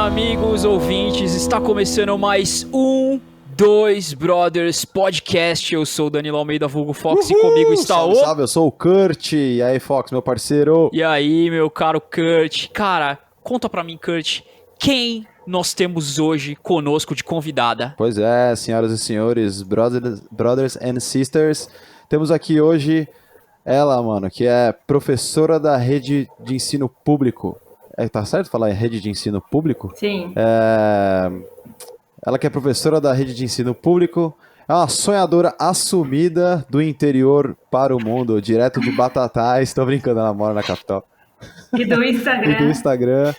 amigos ouvintes, está começando mais um Dois Brothers Podcast. Eu sou o Danilo Almeida, vulgo Fox, e comigo está salve, salve, eu sou o Kurt. E aí, Fox, meu parceiro? E aí, meu caro Kurt? Cara, conta pra mim, Kurt, quem nós temos hoje conosco de convidada? Pois é, senhoras e senhores, brothers and sisters, temos aqui hoje ela, mano, que é professora da rede de ensino público. Tá certo falar em rede de ensino público? Sim. Ela que é professora da rede de ensino público, é uma sonhadora assumida do interior para o mundo, direto de Batatais. Tô brincando, ela mora na capital. E do Instagram. E do Instagram.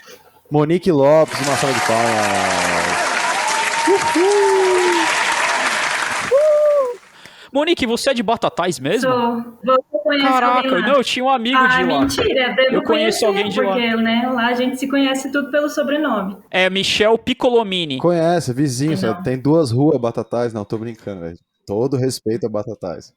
Monique Lopes, uma salva de palmas. Monique, você é de Batatais mesmo? Sou. Você conhece Caraca, alguém lá? não, eu tinha um amigo de lá. Mentira, devo Eu conheço conhecer, alguém de lá. porque né, lá a gente se conhece tudo pelo sobrenome. É Michel Piccolomini. Conhece, vizinho, Não. sabe? Tem 2 ruas Batatais. Não, tô brincando, velho. Todo respeito a Batatais.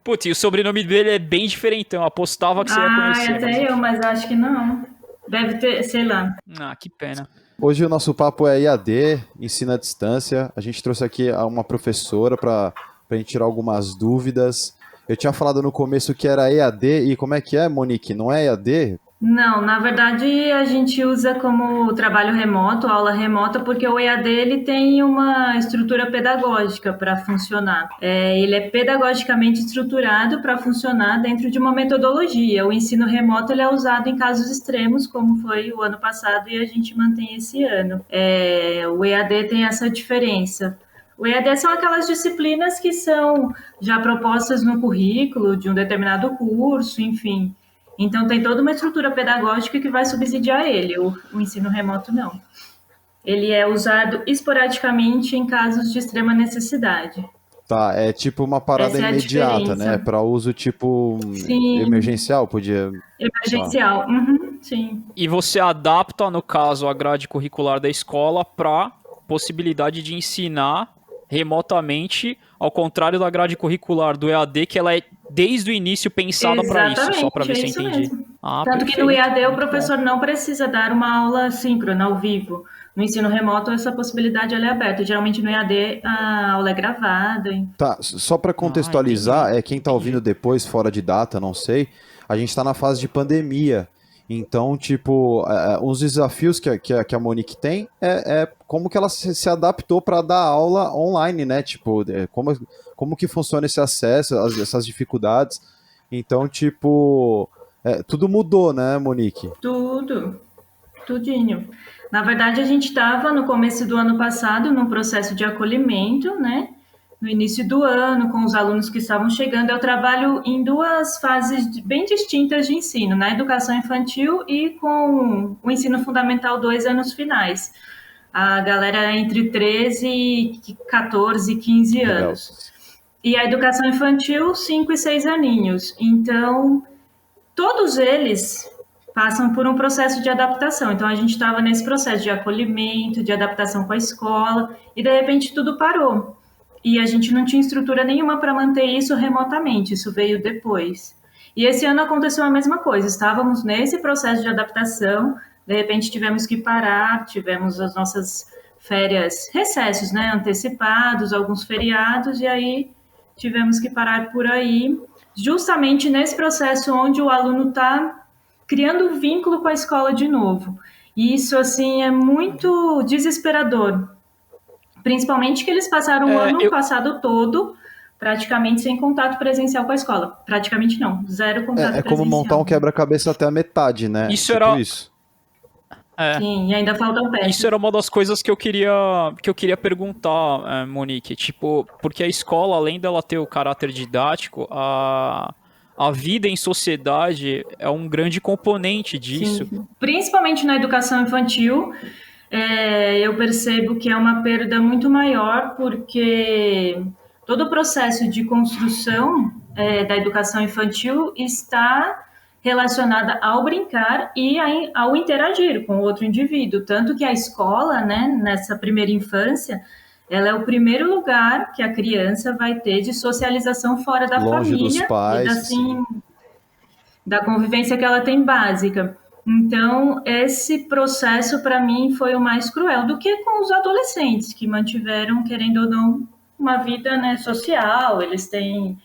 Putz, e o sobrenome dele é bem diferentão. Apostava que você ia conhecer. Até eu, mas acho que não. Deve ter, sei lá. Ah, que pena. Hoje o nosso papo é EAD, ensino à distância. A gente trouxe aqui uma professora pra gente tirar algumas dúvidas. Eu tinha falado no começo que era EAD, e como é que é, Monique? Não é EAD? Não, na verdade a gente usa como trabalho remoto, aula remota, porque o EAD ele tem uma estrutura pedagógica para funcionar. Ele é pedagogicamente estruturado para funcionar dentro de uma metodologia. O ensino remoto ele é usado em casos extremos, como foi o ano passado e a gente mantém esse ano. O EAD tem essa diferença. O EAD são aquelas disciplinas que são já propostas no currículo de um determinado curso, enfim. Então, tem toda uma estrutura pedagógica que vai subsidiar ele. O ensino remoto, não. Ele é usado esporadicamente em casos de extrema necessidade. Tá, é tipo uma parada Essa é a imediata, diferença. né? Para uso tipo Sim. emergencial, podia... Emergencial, sim. E você adapta, no caso, a grade curricular da escola para possibilidade de ensinar remotamente, ao contrário da grade curricular do EAD, que ela é desde o início pensada para isso, só para ver se eu entendi. Mesmo. Ah, Tanto perfeito. que no EAD o professor não precisa dar uma aula síncrona, ao vivo. No ensino remoto, essa possibilidade ela é aberta. Geralmente no EAD a aula é gravada. Tá, só para contextualizar, quem tá ouvindo depois, fora de data, não sei, a gente tá na fase de pandemia. Então, tipo, uns desafios que a Monique tem é como que ela se adaptou para dar aula online, né? Tipo, como que funciona esse acesso, essas dificuldades. Então, tipo, tudo mudou, né, Monique? Tudinho. Na verdade, a gente estava no começo do ano passado num processo de acolhimento, né? No início do ano, com os alunos que estavam chegando. Eu trabalho em 2 fases bem distintas de ensino, na educação infantil e com o ensino fundamental 2 anos finais. A galera entre 13, 14, 15 anos. E a educação infantil, 5 e 6 aninhos. Então, todos eles passam por um processo de adaptação. Então, a gente estava nesse processo de acolhimento, de adaptação com a escola, e de repente tudo parou. E a gente não tinha estrutura nenhuma para manter isso remotamente, isso veio depois. E esse ano aconteceu a mesma coisa, estávamos nesse processo de adaptação, de repente tivemos que parar, tivemos as nossas férias, recessos, né, antecipados, alguns feriados, e aí tivemos que parar por aí, justamente nesse processo onde o aluno está criando um vínculo com a escola de novo. E isso, assim, é muito desesperador. Principalmente que eles passaram o ano passado todo praticamente sem contato presencial com a escola. Praticamente não, 0 contato presencial. É como montar um quebra-cabeça até a metade, né? Isso era... isso. Sim, e ainda faltam peças. Isso era uma das coisas que eu queria perguntar, Monique. Tipo, porque a escola, além dela ter o caráter didático, a vida em sociedade é um grande componente disso. Sim. Principalmente na educação infantil, eu percebo que é uma perda muito maior, porque todo o processo de construção da educação infantil está relacionada ao brincar e ao interagir com o outro indivíduo. Tanto que a escola, né, nessa primeira infância, ela é o primeiro lugar que a criança vai ter de socialização fora da Longe família dos pais, e da convivência que ela tem básica. Então, esse processo, para mim, foi o mais cruel do que com os adolescentes, que mantiveram, querendo ou não, uma vida, né, social, eles têm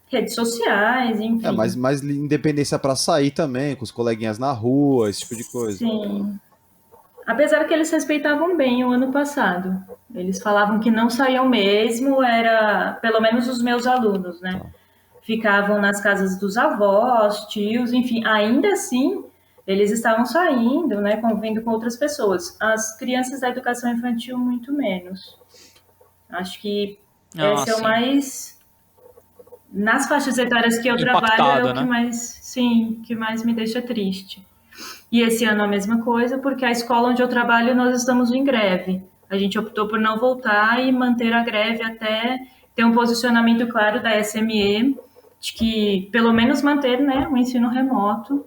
redes sociais, enfim. Mas mais independência pra sair também, com os coleguinhas na rua, esse tipo de coisa. Sim. Apesar que eles respeitavam bem o ano passado. Eles falavam que não saíam mesmo, era, pelo menos os meus alunos, né? Ficavam nas casas dos avós, tios, enfim, ainda assim, eles estavam saindo, né, convivendo com outras pessoas. As crianças da educação infantil, muito menos. Acho que esse é o sim. mais... Nas faixas etárias que eu trabalho, é o que mais, sim, que mais me deixa triste. E esse ano a mesma coisa, porque a escola onde eu trabalho, nós estamos em greve. A gente optou por não voltar e manter a greve até ter um posicionamento claro da SME, de que pelo menos manter, né, o ensino remoto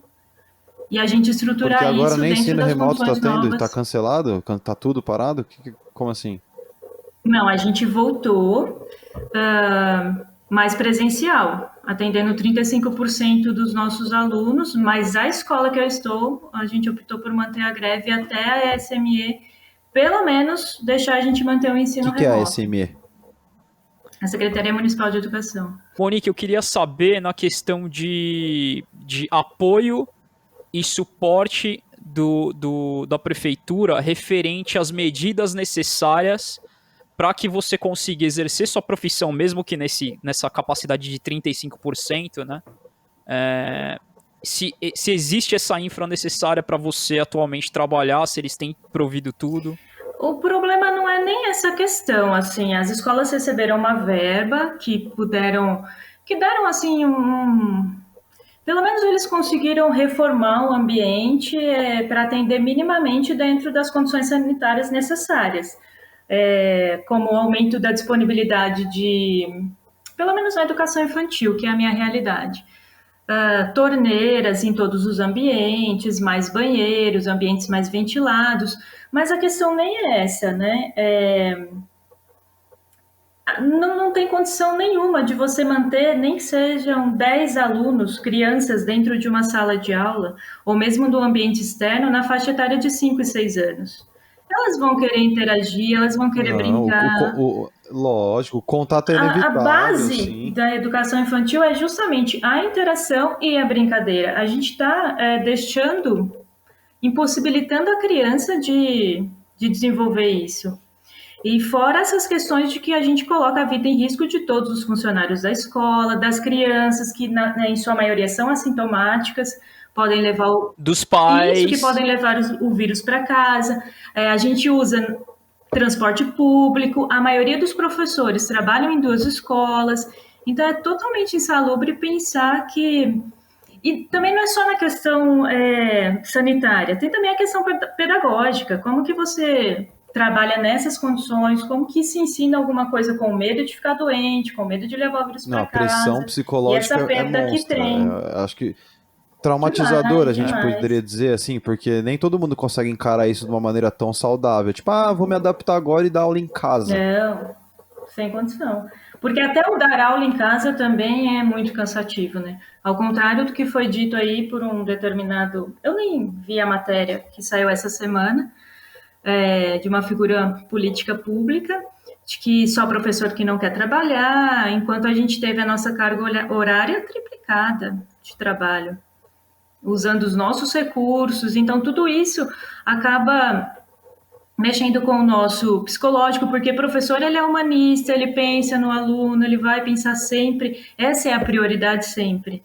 e a gente estruturar porque agora isso nem dentro ensino das remoto tá condições tendo, novas. tá cancelado? Tá tudo parado? Como assim? Não, a gente voltou mais presencial, atendendo 35% dos nossos alunos, mas a escola que eu estou, a gente optou por manter a greve até a SME, pelo menos deixar a gente manter o ensino O que é a remoto. SME? A Secretaria Municipal de Educação. Monique, eu queria saber na questão de apoio e suporte da prefeitura referente às medidas necessárias para que você consiga exercer sua profissão, mesmo que nessa capacidade de 35%, né? Se existe essa infra necessária para você atualmente trabalhar, se eles têm provido tudo. O problema não é nem essa questão, assim, as escolas receberam uma verba que deram assim pelo menos eles conseguiram reformar o ambiente para atender minimamente dentro das condições sanitárias necessárias, como o aumento da disponibilidade pelo menos na educação infantil, que é a minha realidade. Torneiras em todos os ambientes, mais banheiros, ambientes mais ventilados, mas a questão nem é essa, né? Não tem condição nenhuma de você manter, nem que sejam 10 alunos, crianças, dentro de uma sala de aula, ou mesmo do ambiente externo, na faixa etária de 5 e 6 anos. Elas vão querer interagir, elas vão querer brincar. Lógico, o contato é A inevitável, base sim. da educação infantil é justamente a interação e a brincadeira. A gente está impossibilitando a criança de desenvolver isso. E fora essas questões de que a gente coloca a vida em risco de todos os funcionários da escola, das crianças, que em sua maioria são assintomáticas, podem levar dos pais. Isso, que podem levar o vírus para casa. A gente usa transporte público, a maioria dos professores trabalham em 2 escolas, então é totalmente insalubre pensar que... E também não é só na questão sanitária, tem também a questão pedagógica, como que você trabalha nessas condições, como que se ensina alguma coisa com medo de ficar doente, com medo de levar o vírus para casa. Não, a pressão psicológica e essa perda que tem. Acho que traumatizador, a gente demais. poderia dizer assim, porque nem todo mundo consegue encarar isso de uma maneira tão saudável. Tipo, vou me adaptar agora e dar aula em casa. Não, sem condição. Porque até o dar aula em casa também é muito cansativo, né? Ao contrário do que foi dito aí por um determinado... Eu nem vi a matéria que saiu essa semana, de uma figura política pública, de que só professor que não quer trabalhar, enquanto a gente teve a nossa carga horária triplicada de trabalho, usando os nossos recursos. Então, tudo isso acaba mexendo com o nosso psicológico, porque professor, ele é humanista, ele pensa no aluno, ele vai pensar sempre, essa é a prioridade sempre.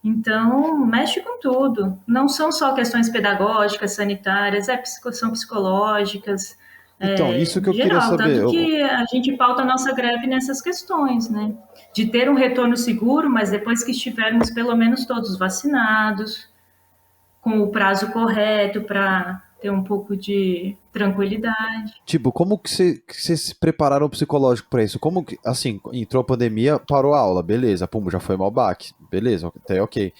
Então, mexe com tudo. Não são só questões pedagógicas, sanitárias, são psicológicas. Então, isso que eu geral, queria saber. Tanto que a gente pauta a nossa greve nessas questões, né? De ter um retorno seguro, mas depois que estivermos pelo menos todos vacinados, com o prazo correto para ter um pouco de tranquilidade. Tipo, como que vocês se prepararam psicológico para isso? Como que, assim, entrou a pandemia, parou a aula, beleza, pum, já foi mal baque, beleza, até ok.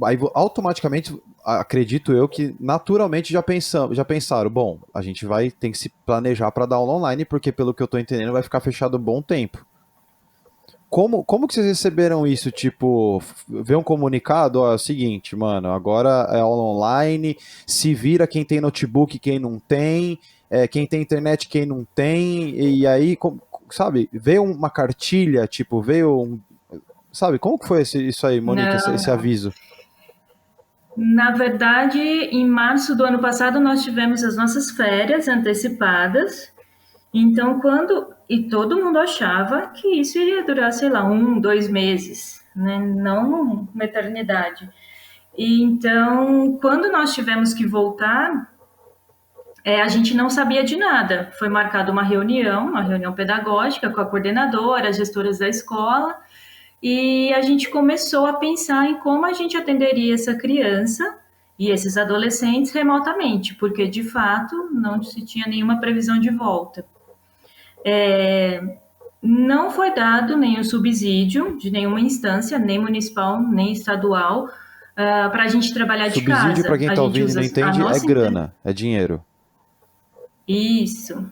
Aí automaticamente, acredito eu que naturalmente já pensaram, bom, a gente tem que se planejar para dar aula online, porque pelo que eu tô entendendo vai ficar fechado um bom tempo. como que vocês receberam isso? Tipo, ver um comunicado, ó, é o seguinte, mano, agora é aula online, se vira quem tem notebook, quem não tem, quem tem internet, quem não tem, e aí, sabe, veio uma cartilha, tipo, veio um, sabe, como que foi isso aí, Monique, esse Não. aviso? Na verdade, em março do ano passado, nós tivemos as nossas férias antecipadas. Então, e todo mundo achava que isso iria durar, sei lá, 1, 2 meses, né? Não uma eternidade. E então, quando nós tivemos que voltar, a gente não sabia de nada. Foi marcada uma reunião pedagógica com a coordenadora, as gestoras da escola, e a gente começou a pensar em como a gente atenderia essa criança e esses adolescentes remotamente, porque de fato não se tinha nenhuma previsão de volta. Não foi dado nenhum subsídio de nenhuma instância, nem municipal, nem estadual, para a gente trabalhar de Subsídio, casa. pra quem A tá gente ouvindo e usa não a entende, é nossa grana, é dinheiro. Isso.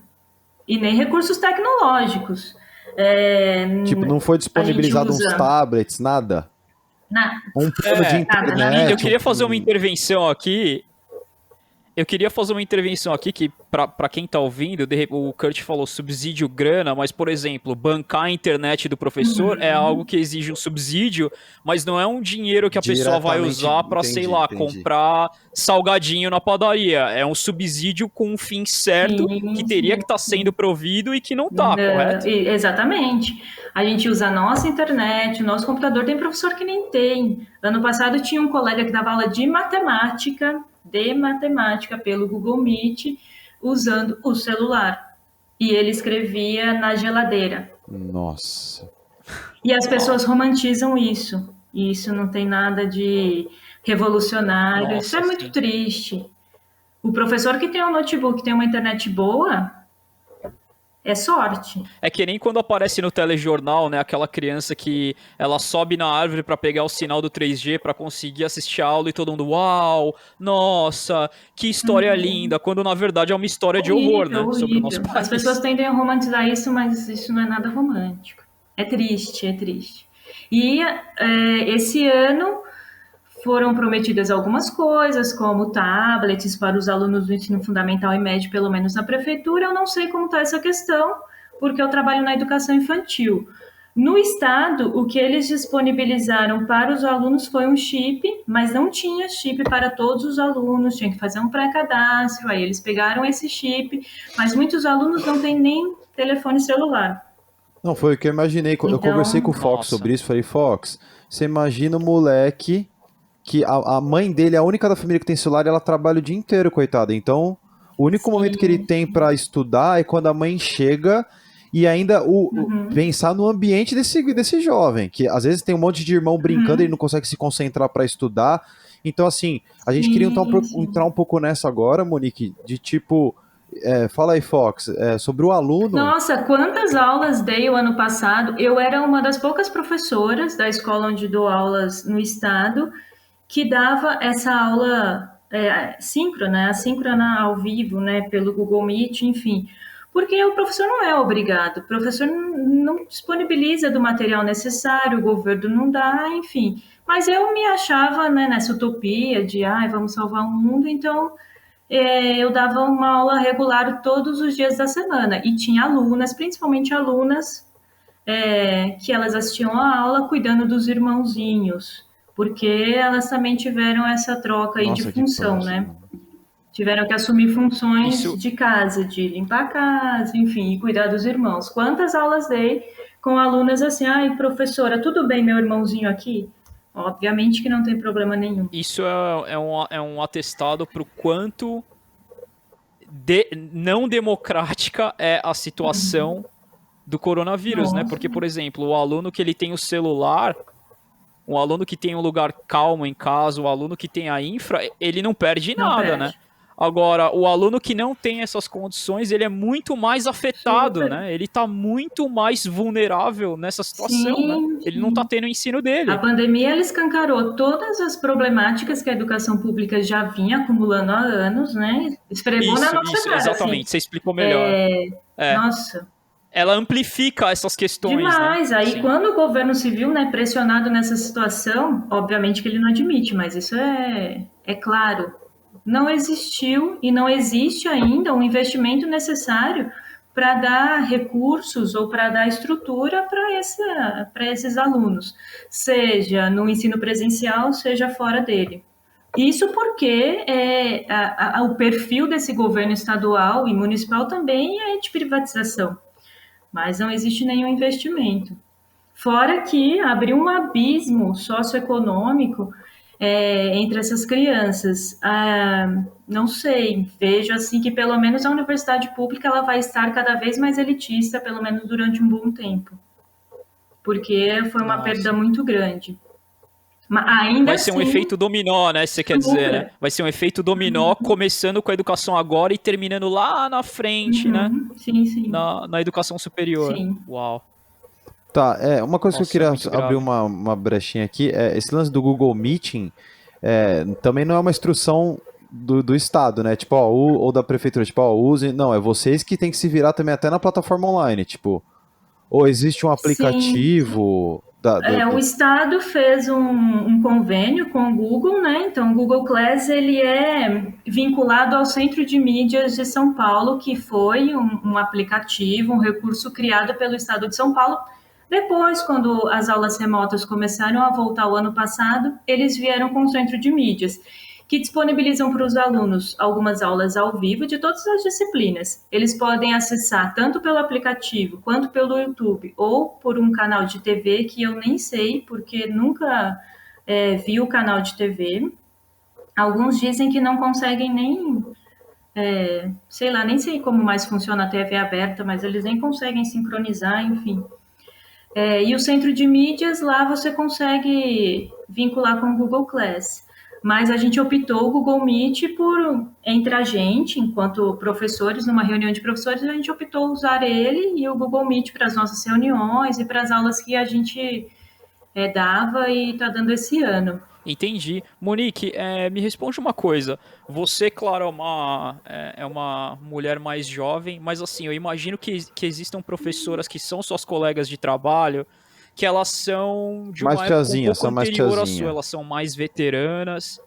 E nem recursos tecnológicos. Tipo, não foi A gente disponibilizado uns usa tablets, nada? na, Um plano de nada, nada. Eu internet, queria fazer uma intervenção aqui. Eu queria fazer uma intervenção aqui que, pra quem tá ouvindo, o Kurt falou subsídio grana, mas, por exemplo, bancar a internet do professor é algo que exige um subsídio, mas não é um dinheiro que a pessoa vai diretamente, usar pra, sei lá, entendi. comprar salgadinho na padaria. É um subsídio com um fim certo que Sim, teria que estar sendo provido e que não tá, correto? Exatamente. A gente usa a nossa internet, o nosso computador. Tem professor que nem tem. Ano passado tinha um colega que dava aula de matemática pelo Google Meet, usando o celular. E ele escrevia na geladeira. Nossa. E as pessoas romantizam isso. E isso não tem nada de revolucionário. Isso Nossa, é muito sim. triste. O professor que tem um notebook, tem uma internet boa, é sorte. É que nem quando aparece no telejornal, né, aquela criança que ela sobe na árvore pra pegar o sinal do 3G pra conseguir assistir a aula e todo mundo, uau, nossa, que história linda, quando na verdade é uma história de horror, né, sobre o nosso Horrível. As pessoas país. tendem a romantizar isso, mas isso não é nada romântico. É triste, é triste. E esse ano foram prometidas algumas coisas, como tablets para os alunos do ensino fundamental e médio, pelo menos na prefeitura. Eu não sei como está essa questão, porque eu trabalho na educação infantil. No estado, o que eles disponibilizaram para os alunos foi um chip, mas não tinha chip para todos os alunos, tinha que fazer um pré-cadastro, aí eles pegaram esse chip, mas muitos alunos não têm nem telefone celular. Não, foi o que eu imaginei. Eu conversei com o Fox Nossa. sobre isso, falei, Fox, você imagina o moleque que a mãe dele é a única da família que tem celular e ela trabalha o dia inteiro, coitada. Então, o único momento que ele tem pra estudar é quando a mãe chega e ainda pensar no ambiente desse jovem, que às vezes tem um monte de irmão brincando e ele não consegue se concentrar pra estudar. Então, assim, a gente queria entrar um pouco nessa agora, Monique, de tipo... fala aí, Fox, sobre o aluno. Nossa, quantas aulas dei o ano passado? Eu era uma das poucas professoras da escola onde dou aulas no estado que dava essa aula síncrona, assíncrona ao vivo, né, pelo Google Meet, enfim. Porque o professor não é obrigado, o professor não disponibiliza do material necessário, o governo não dá, enfim. Mas eu me achava, né, nessa utopia de, vamos salvar o mundo, então eu dava uma aula regular todos os dias da semana. E tinha alunas, principalmente alunas, que elas assistiam a aula cuidando dos irmãozinhos, porque elas também tiveram essa troca aí de função, né? Tiveram que assumir funções de casa, de limpar a casa, enfim, e cuidar dos irmãos. Quantas aulas dei com alunas assim, professora, tudo bem meu irmãozinho aqui? Obviamente que não tem problema nenhum. Isso é um atestado pro quanto não democrática é a situação do coronavírus, né? Porque, por exemplo, o aluno que ele tem o celular, um aluno que tem um lugar calmo em casa, o aluno que tem a infra, ele não perde nada, né? Agora, o aluno que não tem essas condições, ele é muito mais afetado, né? Ele tá muito mais vulnerável nessa situação, né? Ele não tá tendo o ensino dele. A pandemia, ela escancarou todas as problemáticas que a educação pública já vinha acumulando há anos, né? Esfregou na nossa cara. Exatamente, você explicou melhor. Nossa. ela amplifica essas questões, Demais. né? Aí, Sim. quando o governo civil, né, pressionado nessa situação, obviamente que ele não admite, mas isso é claro, não existiu e não existe ainda um investimento necessário para dar recursos ou para dar estrutura para esses alunos, seja no ensino presencial, seja fora dele. Isso porque o perfil desse governo estadual e municipal também é de privatização, mas não existe nenhum investimento. Fora que abriu um abismo socioeconômico entre essas crianças. Não sei, vejo assim que pelo menos a universidade pública ela vai estar cada vez mais elitista, pelo menos durante um bom tempo, porque foi uma perda Nossa. muito grande. Mas ainda Vai ser um assim, efeito dominó, né? Você quer dizer, né? super. Vai ser um efeito dominó começando com a educação agora e terminando lá na frente, né? Uhum, sim, sim, Na educação superior. sim. Uau. Tá, uma coisa que eu Nossa, queria muito abrir grave. uma brechinha aqui, esse lance do Google Meeting também não é uma instrução do Estado, né? Tipo, ó, ou da prefeitura, tipo, ó, use. Não, é vocês que tem que se virar também até na plataforma online, tipo, ou existe um Sim, aplicativo o Estado fez um convênio com o Google, né? Então, o Google Class ele é vinculado ao Centro de Mídias de São Paulo, que foi um aplicativo, um recurso criado pelo Estado de São Paulo. Depois, quando as aulas remotas começaram a voltar o ano passado, eles vieram com o Centro de Mídias, que disponibilizam para os alunos algumas aulas ao vivo de todas as disciplinas. Eles podem acessar tanto pelo aplicativo quanto pelo YouTube ou por um canal de TV que eu nem sei, porque nunca vi o canal de TV. Alguns dizem que não conseguem nem, sei lá, nem sei como mais funciona a TV aberta, mas eles nem conseguem sincronizar, enfim. E o centro de mídias, lá você consegue vincular com o Google Class. Mas a gente optou o Google Meet entre a gente, enquanto professores, numa reunião de professores, a gente optou usar ele e o Google Meet para as nossas reuniões e para as aulas que a gente dava e está dando esse ano. Entendi. Monique, me responde uma coisa. Você, claro, é uma mulher mais jovem, mas assim, eu imagino que existam professoras que são suas colegas de trabalho, que elas são de mais uma época um tiazinha, pouco são mais anterior à sua, tiazinha. elas são mais veteranas.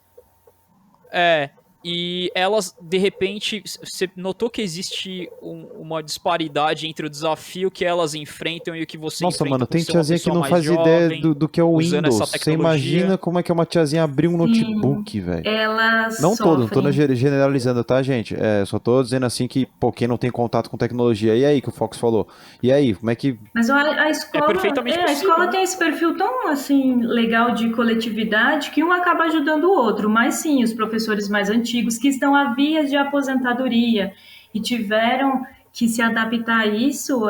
É, e elas, de repente, você notou que existe uma disparidade entre o desafio que elas enfrentam e o que você Nossa, enfrenta mano, por tem ser uma tiazinha que pessoa não mais faz ideia jovem, do que é o usando essa Windows. Você tecnologia? imagina como é que é uma tiazinha abrir um Sim, notebook, velho. elas Não todo, não tô sofrem. generalizando, tá, gente? Só tô dizendo assim que, pô, quem não tem contato com tecnologia. E aí, que o Fox falou? E aí, como é que. Mas a É escola, perfeitamente a possível, escola né? tem esse perfil tão assim legal de coletividade que um acaba ajudando o outro. Mas sim, os professores mais antigos que estão à vias de aposentadoria e tiveram que se adaptar a isso,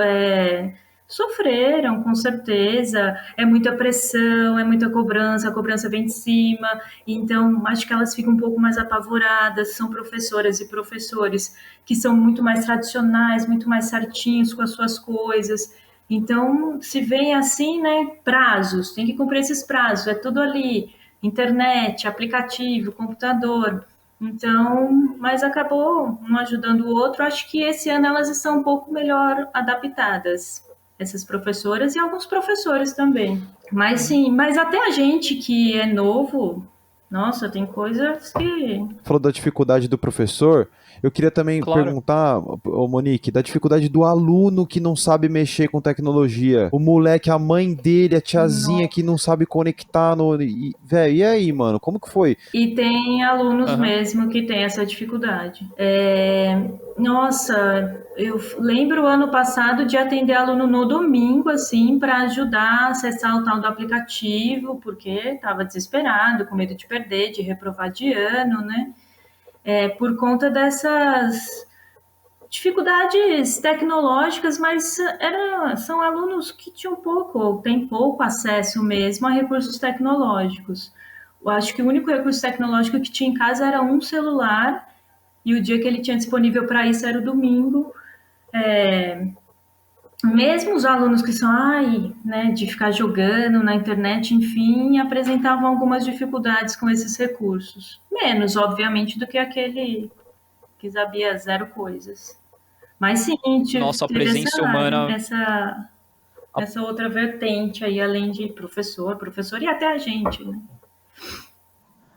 sofreram, com certeza. É muita pressão, é muita cobrança, a cobrança vem de cima. Então, acho que elas ficam um pouco mais apavoradas. São professoras e professores que são muito mais tradicionais, muito mais certinhos com as suas coisas. Então, se vem assim, né, prazos, tem que cumprir esses prazos, é tudo ali, internet, aplicativo, computador. Então, mas acabou um ajudando o outro. Acho que esse ano elas estão um pouco melhor adaptadas, essas professoras e alguns professores também. Mas Uhum. sim, mas até a gente que é novo, nossa, tem coisas que Falou da dificuldade do professor. Eu queria também Claro. perguntar, ô Monique, da dificuldade do aluno que não sabe mexer com tecnologia. O moleque, a mãe dele, a tiazinha que não sabe conectar no. Velho, e aí, mano? Como que foi? E tem alunos Aham. mesmo que têm essa dificuldade. Nossa, eu lembro o ano passado de atender aluno no domingo, assim, para ajudar a acessar o tal do aplicativo, porque estava desesperado, com medo de perder, de reprovar de ano, né? Por conta dessas dificuldades tecnológicas, mas são alunos que tinham pouco, ou têm pouco acesso mesmo a recursos tecnológicos. Eu acho que o único recurso tecnológico que tinha em casa era um celular, e o dia que ele tinha disponível para isso era o domingo. Mesmo os alunos que são, né, de ficar jogando na internet, enfim, apresentavam algumas dificuldades com esses recursos. Menos, obviamente, do que aquele que sabia zero coisas. Mas sim, Nossa, a teve presença humana. essa outra vertente aí, além de professor e até a gente, né?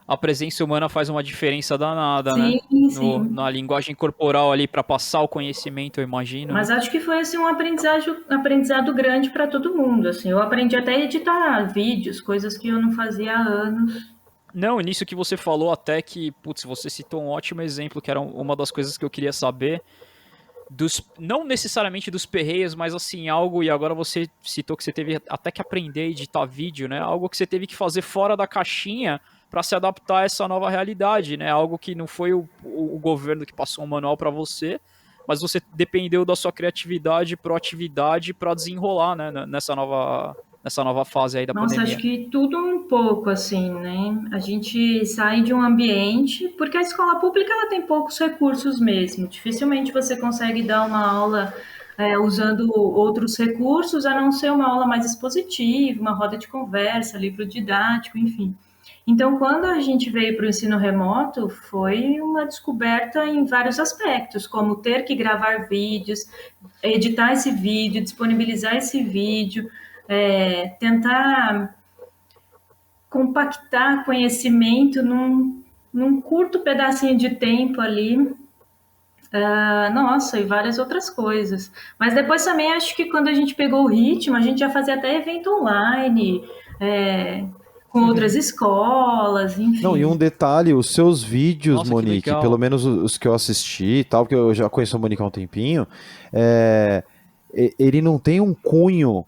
A presença humana faz uma diferença danada, né? Sim, sim. Na linguagem corporal ali para passar o conhecimento, eu imagino, né? Mas acho que foi assim um aprendizado grande para todo mundo. Assim, eu aprendi até a editar vídeos, coisas que eu não fazia há anos. Não, nisso que você falou até que, putz, você citou um ótimo exemplo, que era uma das coisas que eu queria saber, não necessariamente dos perreios, mas assim, algo, e agora você citou que você teve até que aprender a editar vídeo, né? Algo que você teve que fazer fora da caixinha para se adaptar a essa nova realidade, né? Algo que não foi o governo que passou um manual para você, mas você dependeu da sua criatividade, proatividade para desenrolar, né? Nessa nova fase aí da Nossa, acho pandemia. que tudo um pouco assim, né? A gente sai de um ambiente, porque a escola pública ela tem poucos recursos mesmo. Dificilmente você consegue dar uma aula usando outros recursos, a não ser uma aula mais expositiva, uma roda de conversa, livro didático, enfim. Então, quando a gente veio para o ensino remoto, foi uma descoberta em vários aspectos, como ter que gravar vídeos, editar esse vídeo, disponibilizar esse vídeo, tentar compactar conhecimento num curto pedacinho de tempo ali. Nossa, e várias outras coisas. Mas depois também acho que quando a gente pegou o ritmo, a gente já fazia até evento online, com outras escolas, Não, e um enfim. detalhe, os seus vídeos, Nossa, que Monique, pelo legal. menos os que eu assisti e tal, porque eu já conheço a Monique há um tempinho, ele não tem um cunho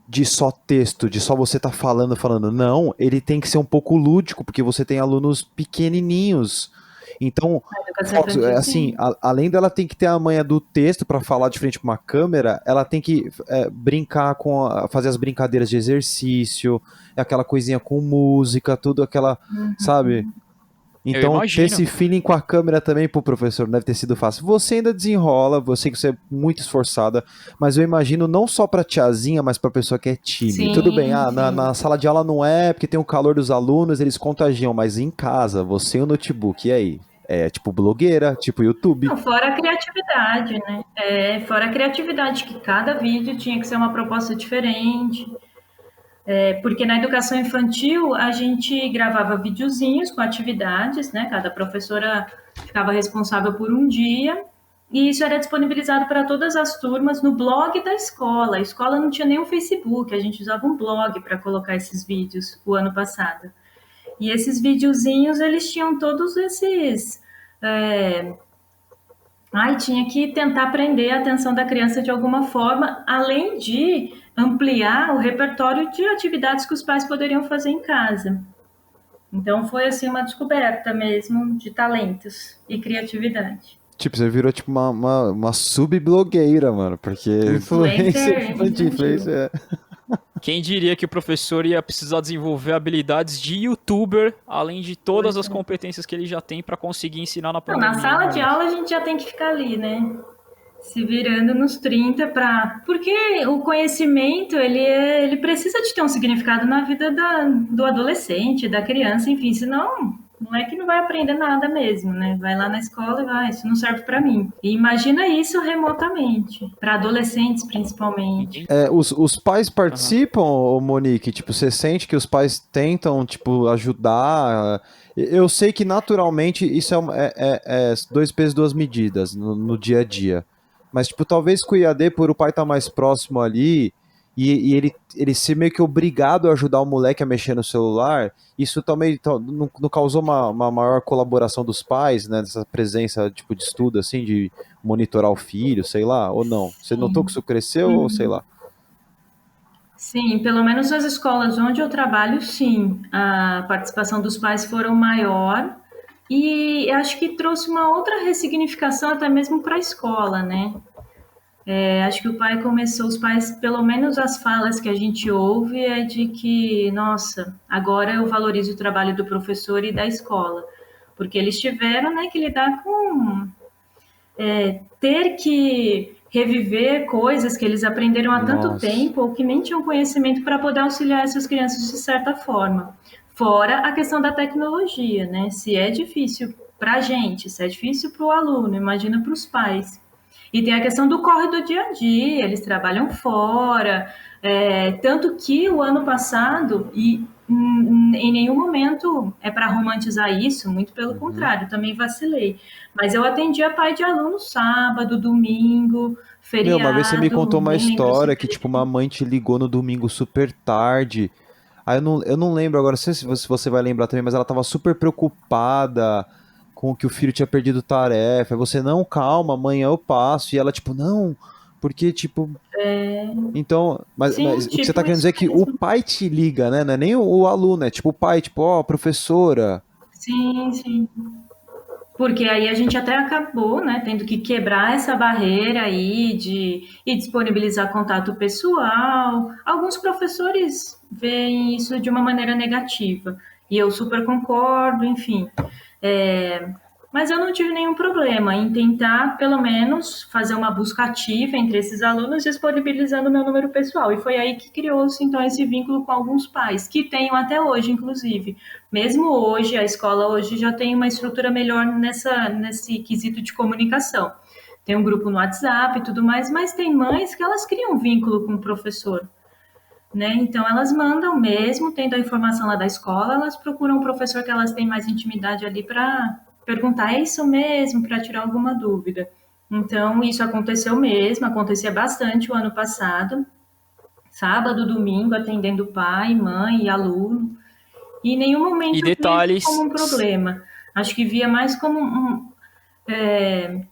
de só texto, de só você tá falando. Não, ele tem que ser um pouco lúdico, porque você tem alunos pequenininhos. Então, A educação infantil, assim, sim. além dela tem que ter a manha do texto para falar de frente para uma câmera, ela tem que brincar fazer as brincadeiras de exercício, aquela coisinha com música, tudo aquela, sabe? Eu Então, ter imagino. esse feeling com a câmera também pro professor não deve ter sido fácil. Você ainda desenrola, você que você é muito esforçada, mas eu imagino não só pra tiazinha, mas pra pessoa que é tímida. Tudo bem, Sim, na sim. sala de aula não é, porque tem o calor dos alunos, eles contagiam, mas em casa, você e o notebook, e aí? É tipo blogueira, tipo YouTube. Não, fora a criatividade, né? Fora a criatividade, que cada vídeo tinha que ser uma proposta diferente. Porque na educação infantil a gente gravava videozinhos com atividades, né? Cada professora ficava responsável por um dia, e isso era disponibilizado para todas as turmas no blog da escola. A escola não tinha nem um Facebook, a gente usava um blog para colocar esses vídeos o ano passado. E esses videozinhos, eles tinham todos esses. Tinha que tentar prender a atenção da criança de alguma forma, além de ampliar o repertório de atividades que os pais poderiam fazer em casa. Então foi assim uma descoberta mesmo de talentos e criatividade. Tipo, você virou tipo uma sub-blogueira, mano, porque influencer, Influencer de infantil. influencer. Quem diria que o professor ia precisar desenvolver habilidades de youtuber, além de todas Pois as é. competências que ele já tem para conseguir ensinar na Não, na pandemia, sala né, de gente? aula a gente já tem que ficar ali, né? Se virando nos 30 para. Porque o conhecimento, ele precisa de ter um significado na vida do adolescente, da criança, enfim, senão não é que não vai aprender nada mesmo, né? Vai lá na escola e vai, isso não serve para mim. E imagina isso remotamente, para adolescentes principalmente. Ninguém. Os pais Aham. participam, ô Monique? Tipo, você sente que os pais tentam, tipo, ajudar? Eu sei que naturalmente isso é dois pesos, duas medidas no dia a dia. Mas, tipo, talvez com o IAD, por o pai estar mais próximo ali e ele ser meio que obrigado a ajudar o moleque a mexer no celular, isso também não causou uma maior colaboração dos pais, né? Dessa presença, tipo, de estudo, assim, de monitorar o filho, sei lá, ou não? Você notou que Sim. isso cresceu, ou sei lá? Sim, pelo menos nas escolas onde eu trabalho, sim, a participação dos pais foram maior e acho que trouxe uma outra ressignificação até mesmo para a escola, né? Acho que os pais, pelo menos as falas que a gente ouve é de que, nossa, agora eu valorizo o trabalho do professor e da escola, porque eles tiveram, né, que lidar com ter que reviver coisas que eles aprenderam há tanto Nossa. tempo ou que nem tinham conhecimento para poder auxiliar essas crianças de certa forma. Fora a questão da tecnologia, né? Se é difícil para a gente, se é difícil para o aluno, imagina para os pais. E tem a questão do corre do dia a dia, eles trabalham fora, tanto que o ano passado, e em nenhum momento é para romantizar isso, muito pelo contrário, também vacilei. Mas eu atendia pai de aluno sábado, domingo, Meu, uma vez você me feriado, contou uma nem lembro se história que, tipo, uma mãe te ligou no domingo super tarde. Aí eu não lembro agora, não sei se você vai lembrar também, mas ela tava super preocupada com que o filho tinha perdido tarefa. Aí você, não, calma, amanhã eu passo. E ela, tipo, não, porque, tipo. Então, sim, mas o que você tá tipo querendo isso dizer é que o mesmo. pai te liga, né? Não é nem o aluno, é tipo o pai, tipo, ó, professora. Sim, sim. Porque aí a gente até acabou, né, tendo que quebrar essa barreira aí de e disponibilizar contato pessoal. Alguns professores veem isso de uma maneira negativa, e eu super concordo, enfim. É, mas eu não tive nenhum problema em tentar, pelo menos, fazer uma busca ativa entre esses alunos, disponibilizando o meu número pessoal. E foi aí que criou-se, então, esse vínculo com alguns pais, que tenho até hoje, inclusive. Mesmo hoje, a escola hoje já tem uma estrutura melhor nesse quesito de comunicação. Tem um grupo no WhatsApp e tudo mais, mas tem mães que elas criam um vínculo com o professor, né? Então elas mandam mesmo, tendo a informação lá da escola, elas procuram um professor que elas têm mais intimidade ali para perguntar, é isso mesmo, para tirar alguma dúvida. Então isso aconteceu mesmo, acontecia bastante o ano passado, sábado, domingo, atendendo pai, mãe e aluno, e em nenhum E momento eu vi isso como detalhes, um problema. Acho que via mais como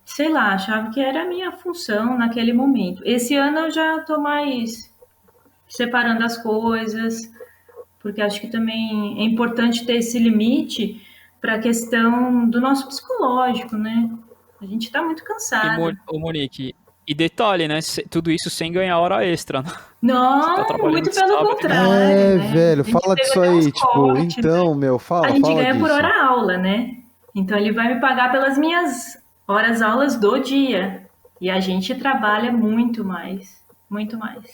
sei lá, achava que era a minha função naquele momento. Esse ano eu já estou mais separando as coisas, porque acho que também é importante ter esse limite para a questão do nosso psicológico, né? A gente está muito cansado. Ô Monique, e detalhe, né? Tudo isso sem ganhar hora extra, né? Você tá Não, trabalhando muito de pelo sábado e domingo. contrário, É, né? velho, A gente fala teve disso até uns aí, tipo, cortes, né? então, meu, A fala, gente fala ganha por disso. hora aula, né? Então ele vai me pagar pelas minhas horas aulas do dia. E a gente trabalha muito mais, muito mais.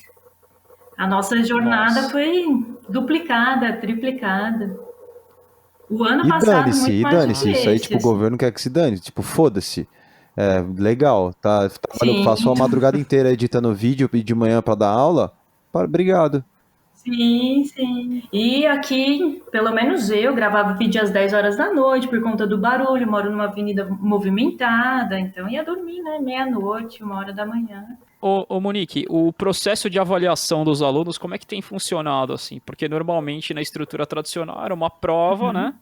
A nossa jornada Nossa. foi duplicada, triplicada. O ano passado, muito E mais do dane-se, que isso aí, esse, tipo, o assim. governo quer que se dane, tipo, foda-se. É, legal, tá, trabalho, passou a Sim, madrugada inteira editando vídeo e de manhã pra dar aula, obrigado. sim, sim. E aqui, pelo menos eu, gravava vídeo às 10 horas da noite por conta do barulho, moro numa avenida movimentada, então ia dormir, né? Meia-noite, 1 hora da manhã. Ô Monique, o processo de avaliação dos alunos, como é que tem funcionado assim? Porque normalmente na estrutura tradicional era uma prova, né?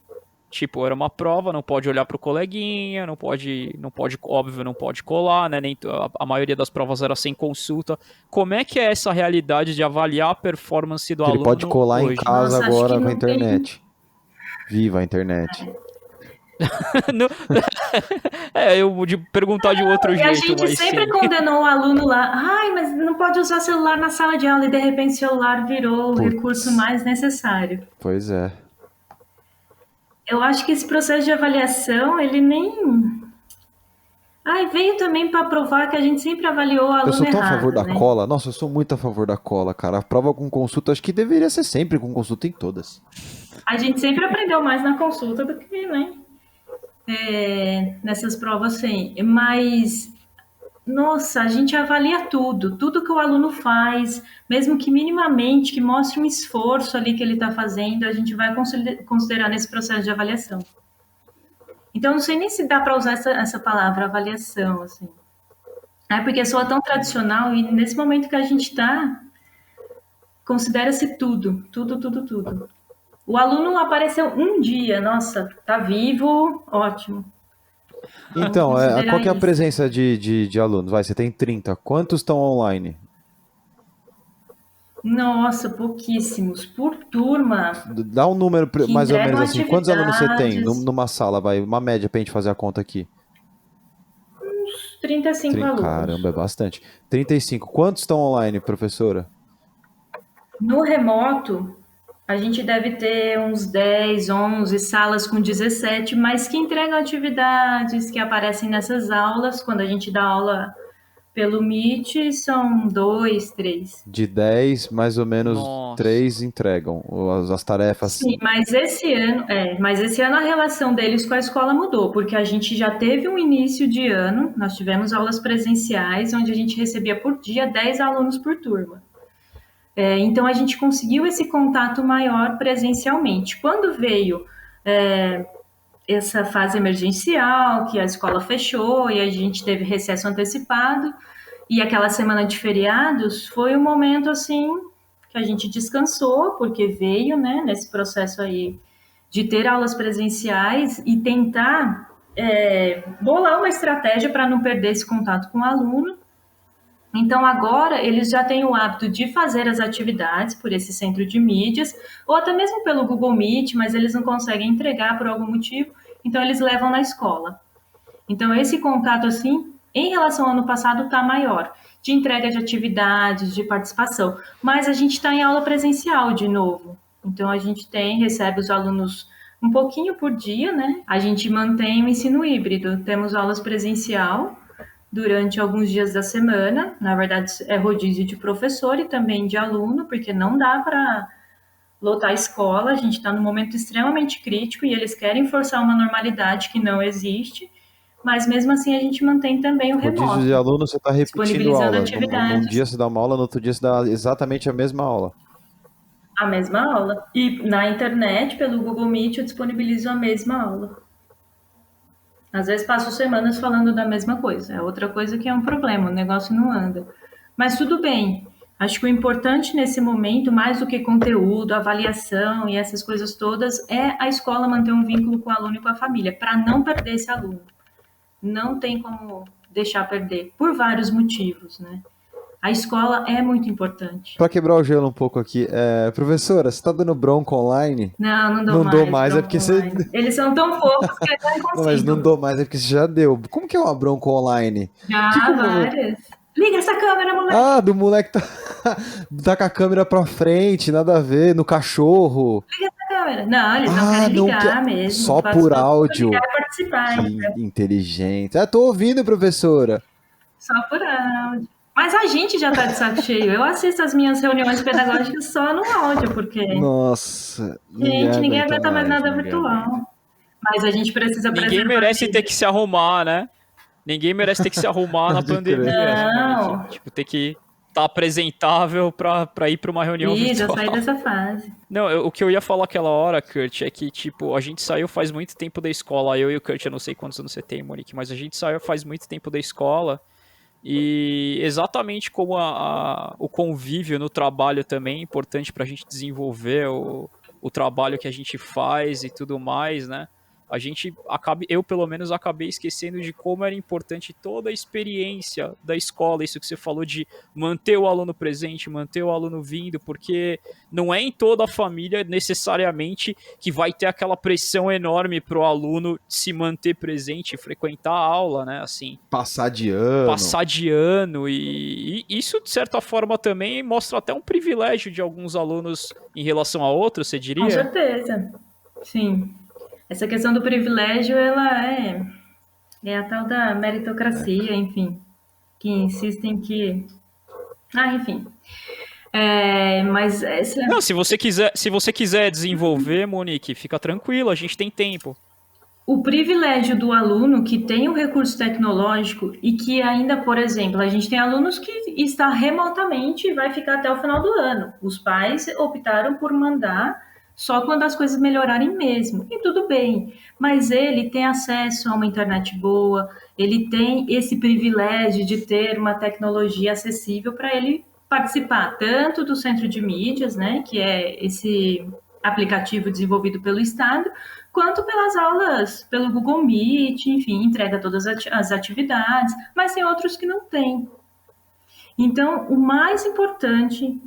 Tipo, era uma prova, não pode olhar pro coleguinha, não pode, óbvio, não pode colar, né? Nem, a maioria das provas era sem consulta. Como é que é essa realidade de avaliar a performance do Que ele pode aluno colar em hoje? casa Nossa, acho que agora com a não tem. internet. Viva a internet. Não- eu vou perguntar de outro E a jeito, gente mas sempre sim. condenou o aluno lá. Ai, mas não pode usar celular na sala de aula e de repente o celular virou o recurso Putz, mais necessário. pois é. Eu acho que esse processo de avaliação, ele nem. Ai, veio também para provar que a gente sempre avaliou o Eu aluno sou tão a favor errado, da né? cola. Nossa, eu sou muito a favor da cola, cara. A prova com consulta, acho que deveria ser sempre com consulta em todas. A gente sempre aprendeu mais na consulta do que, né? Nessas provas, sim. Mas, nossa, a gente avalia tudo, tudo que o aluno faz, mesmo que minimamente, que mostre um esforço ali que ele está fazendo, a gente vai considerar nesse processo de avaliação. Então, não sei nem se dá para usar essa palavra, avaliação, assim. É porque soa tão tradicional e nesse momento que a gente está, considera-se tudo, tudo, tudo, tudo. O aluno apareceu um dia, nossa, tá vivo, ótimo. Vamos Então, qual considerar que é a isso. presença de alunos? Vai, você tem 30. Quantos estão online? Nossa, pouquíssimos. Por turma, Dá um número que mais ou menos entregam assim. Quantos alunos você tem atividades, numa sala? Vai, uma média pra gente fazer a conta aqui. 35 alunos. Caramba, é bastante. 35. Quantos estão online, professora? No remoto, a gente deve ter uns 10, 11 salas com 17, mas que entregam atividades que aparecem nessas aulas, quando a gente dá aula Pelo Meet são 2, 3. De 10, mais ou menos Nossa. 3 entregam as tarefas. Sim, mas esse ano a relação deles com a escola mudou, porque a gente já teve um início de ano, nós tivemos aulas presenciais, onde a gente recebia por dia 10 alunos por turma. Então a gente conseguiu esse contato maior presencialmente. Quando veio essa fase emergencial, que a escola fechou e a gente teve recesso antecipado, e aquela semana de feriados, foi um momento assim que a gente descansou, porque veio, né, nesse processo aí de ter aulas presenciais e tentar bolar uma estratégia para não perder esse contato com o aluno. Então, agora, eles já têm o hábito de fazer as atividades por esse centro de mídias, ou até mesmo pelo Google Meet, mas eles não conseguem entregar por algum motivo, então eles levam na escola. Então, esse contato, assim, em relação ao ano passado, está maior, de entrega de atividades, de participação. Mas a gente está em aula presencial de novo. Então, a gente recebe os alunos um pouquinho por dia, né? A gente mantém o ensino híbrido. Temos aulas presencial durante alguns dias da semana. Na verdade, é rodízio de professor e também de aluno, porque não dá para lotar a escola. A gente está num momento extremamente crítico e eles querem forçar uma normalidade que não existe. Mas mesmo assim a gente mantém também o Rodízio de remoto, aluno, você está repetindo disponibilizando aula. Num atividades, dia você dá uma aula, no outro dia você dá exatamente a mesma aula. a mesma aula. E na internet, pelo Google Meet, eu disponibilizo a mesma aula. Às vezes passo semanas falando da mesma coisa. É outra coisa que é um problema, o negócio não anda. Mas tudo bem. Acho que o importante nesse momento, mais do que conteúdo, avaliação e essas coisas todas, é a escola manter um vínculo com o aluno e com a família, para não perder esse aluno. Não tem como deixar perder, por vários motivos, né? A escola é muito importante. Para quebrar o gelo um pouco aqui, professora, você está dando bronca online? Não, não dou Não dou mais mais, é bronca porque você. online. Eles são tão fofos que eu não Não, mas não consigo. dou mais, é porque você já deu. Como que é uma bronca online? Já, várias. Liga essa câmera, moleque. Ah, do moleque tá com a câmera pra frente, nada a ver, no cachorro. Liga essa câmera. Não, eles não Ah, querem não ligar quer. mesmo. Só Faço por todo mundo ligar áudio. e participar, Que então. inteligente. Ah, tô ouvindo, professora. Só por áudio. Mas a gente já tá de saco cheio. Eu assisto as minhas reuniões pedagógicas só no áudio, porque, Nossa, gente, ninguém aguenta aguenta mais nada ninguém virtual. aguenta. Mas a gente precisa Ninguém preservar a merece ter vida. que se arrumar, né? Ninguém merece ter que se arrumar na Pode crer. pandemia, né, Monique? Não. Tipo, ter que estar apresentável pra ir pra uma reunião Ih, já saí virtual. dessa fase. Não, o que eu ia falar aquela hora, Kurt, é que, tipo, a gente saiu faz muito tempo da escola. Eu e o Kurt, eu não sei quantos anos você tem, Monique, mas a gente saiu faz muito tempo da escola. E exatamente como o convívio no trabalho também é importante pra gente desenvolver o trabalho que a gente faz e tudo mais, né? A gente eu pelo menos acabei esquecendo de como era importante toda a experiência da escola, isso que você falou de manter o aluno presente, manter o aluno vindo, porque não é em toda a família necessariamente que vai ter aquela pressão enorme pro aluno se manter presente e frequentar a aula, né? Assim, Passar de ano. passar de ano e isso de certa forma também mostra até um privilégio de alguns alunos em relação a outros, você Com diria? certeza. Sim. Essa questão do privilégio, ela é a tal da meritocracia, enfim, que insistem que. Ah, enfim. Mas essa, Não, se você quiser desenvolver, Monique, fica tranquilo, a gente tem tempo. o privilégio do aluno que tem o recurso tecnológico e que ainda, por exemplo, a gente tem alunos que está remotamente e vai ficar até o final do ano. Os pais optaram por mandar só quando as coisas melhorarem mesmo. E tudo bem, mas ele tem acesso a uma internet boa, ele tem esse privilégio de ter uma tecnologia acessível para ele participar tanto do centro de mídias, né, que é esse aplicativo desenvolvido pelo Estado, quanto pelas aulas pelo Google Meet, enfim, entrega todas as atividades, mas tem outros que não têm. Então, o mais importante,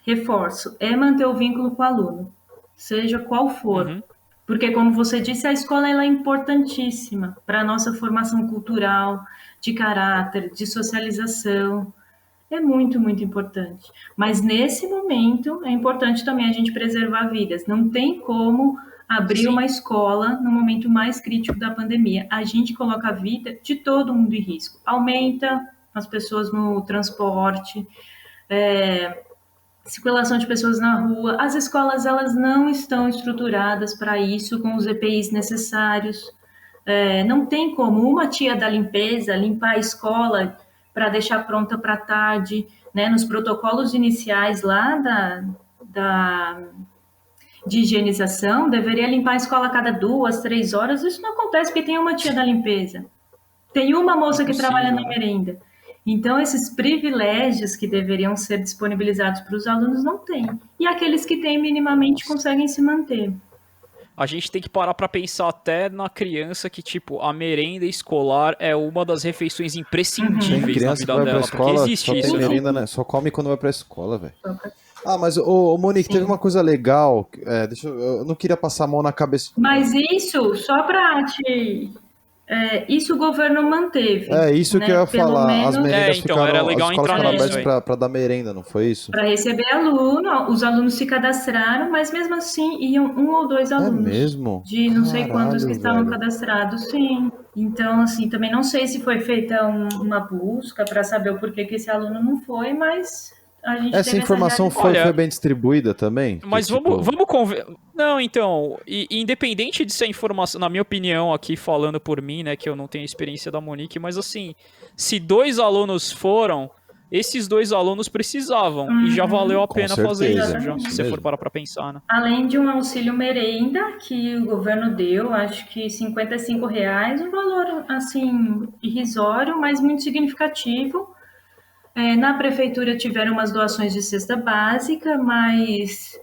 reforço, é manter o vínculo com o aluno, seja qual for. Uhum. Porque, como você disse, a escola ela é importantíssima para a nossa formação cultural, de caráter, de socialização. É muito, muito importante. Mas nesse momento é importante também a gente preservar vidas. Não tem como abrir Sim. uma escola no momento mais crítico da pandemia. A gente coloca a vida de todo mundo em risco. Aumenta as pessoas no transporte, circulação de pessoas na rua. As escolas, elas não estão estruturadas para isso, com os EPIs necessários. Não tem como uma tia da limpeza limpar a escola para deixar pronta para tarde, né? Nos protocolos iniciais lá de higienização, deveria limpar a escola a cada 2, 3 horas. Isso não acontece porque tem uma tia da limpeza. Tem uma moça que trabalha na merenda. Então, esses privilégios que deveriam ser disponibilizados para os alunos não têm. E aqueles que têm minimamente conseguem se manter. A gente tem que parar pra pensar até na criança que, tipo, a merenda escolar é uma das refeições Tem imprescindíveis na criança que vida vai pra dela, porque escola, só existe tem isso, né? merenda, né? Só come quando vai pra escola, velho. Mas, Monique, teve uma coisa legal. Eu não queria passar a mão na cabeça. Mas isso, só para te... isso o governo manteve. Isso né? que eu ia Pelo falar. As menos merendas então, era ficaram. legal As escolas entrar ficaram nisso, abertas velho. pra dar merenda, não foi isso? para receber aluno, os alunos se cadastraram, mas mesmo assim iam 1 ou 2 alunos. mesmo? De não sei quantos que Caralho, estavam velho. cadastrados, sim. Então, assim, também não sei se foi feita uma busca para saber o porquê que esse aluno não foi, mas a gente Essa teve informação essa foi, Olha, foi bem distribuída também? Mas vamos Não, então, independente de ser informação, na minha opinião, aqui falando por mim, né, que eu não tenho a experiência da Monique, mas assim, se 2 alunos foram, esses 2 alunos precisavam, e já valeu a Com pena fazer certeza, isso, já, isso se você for mesmo. parar pra pensar, né? Além de um auxílio merenda que o governo deu, acho que R$ 55, um valor assim irrisório, mas muito significativo. Na prefeitura tiveram umas doações de cesta básica, mas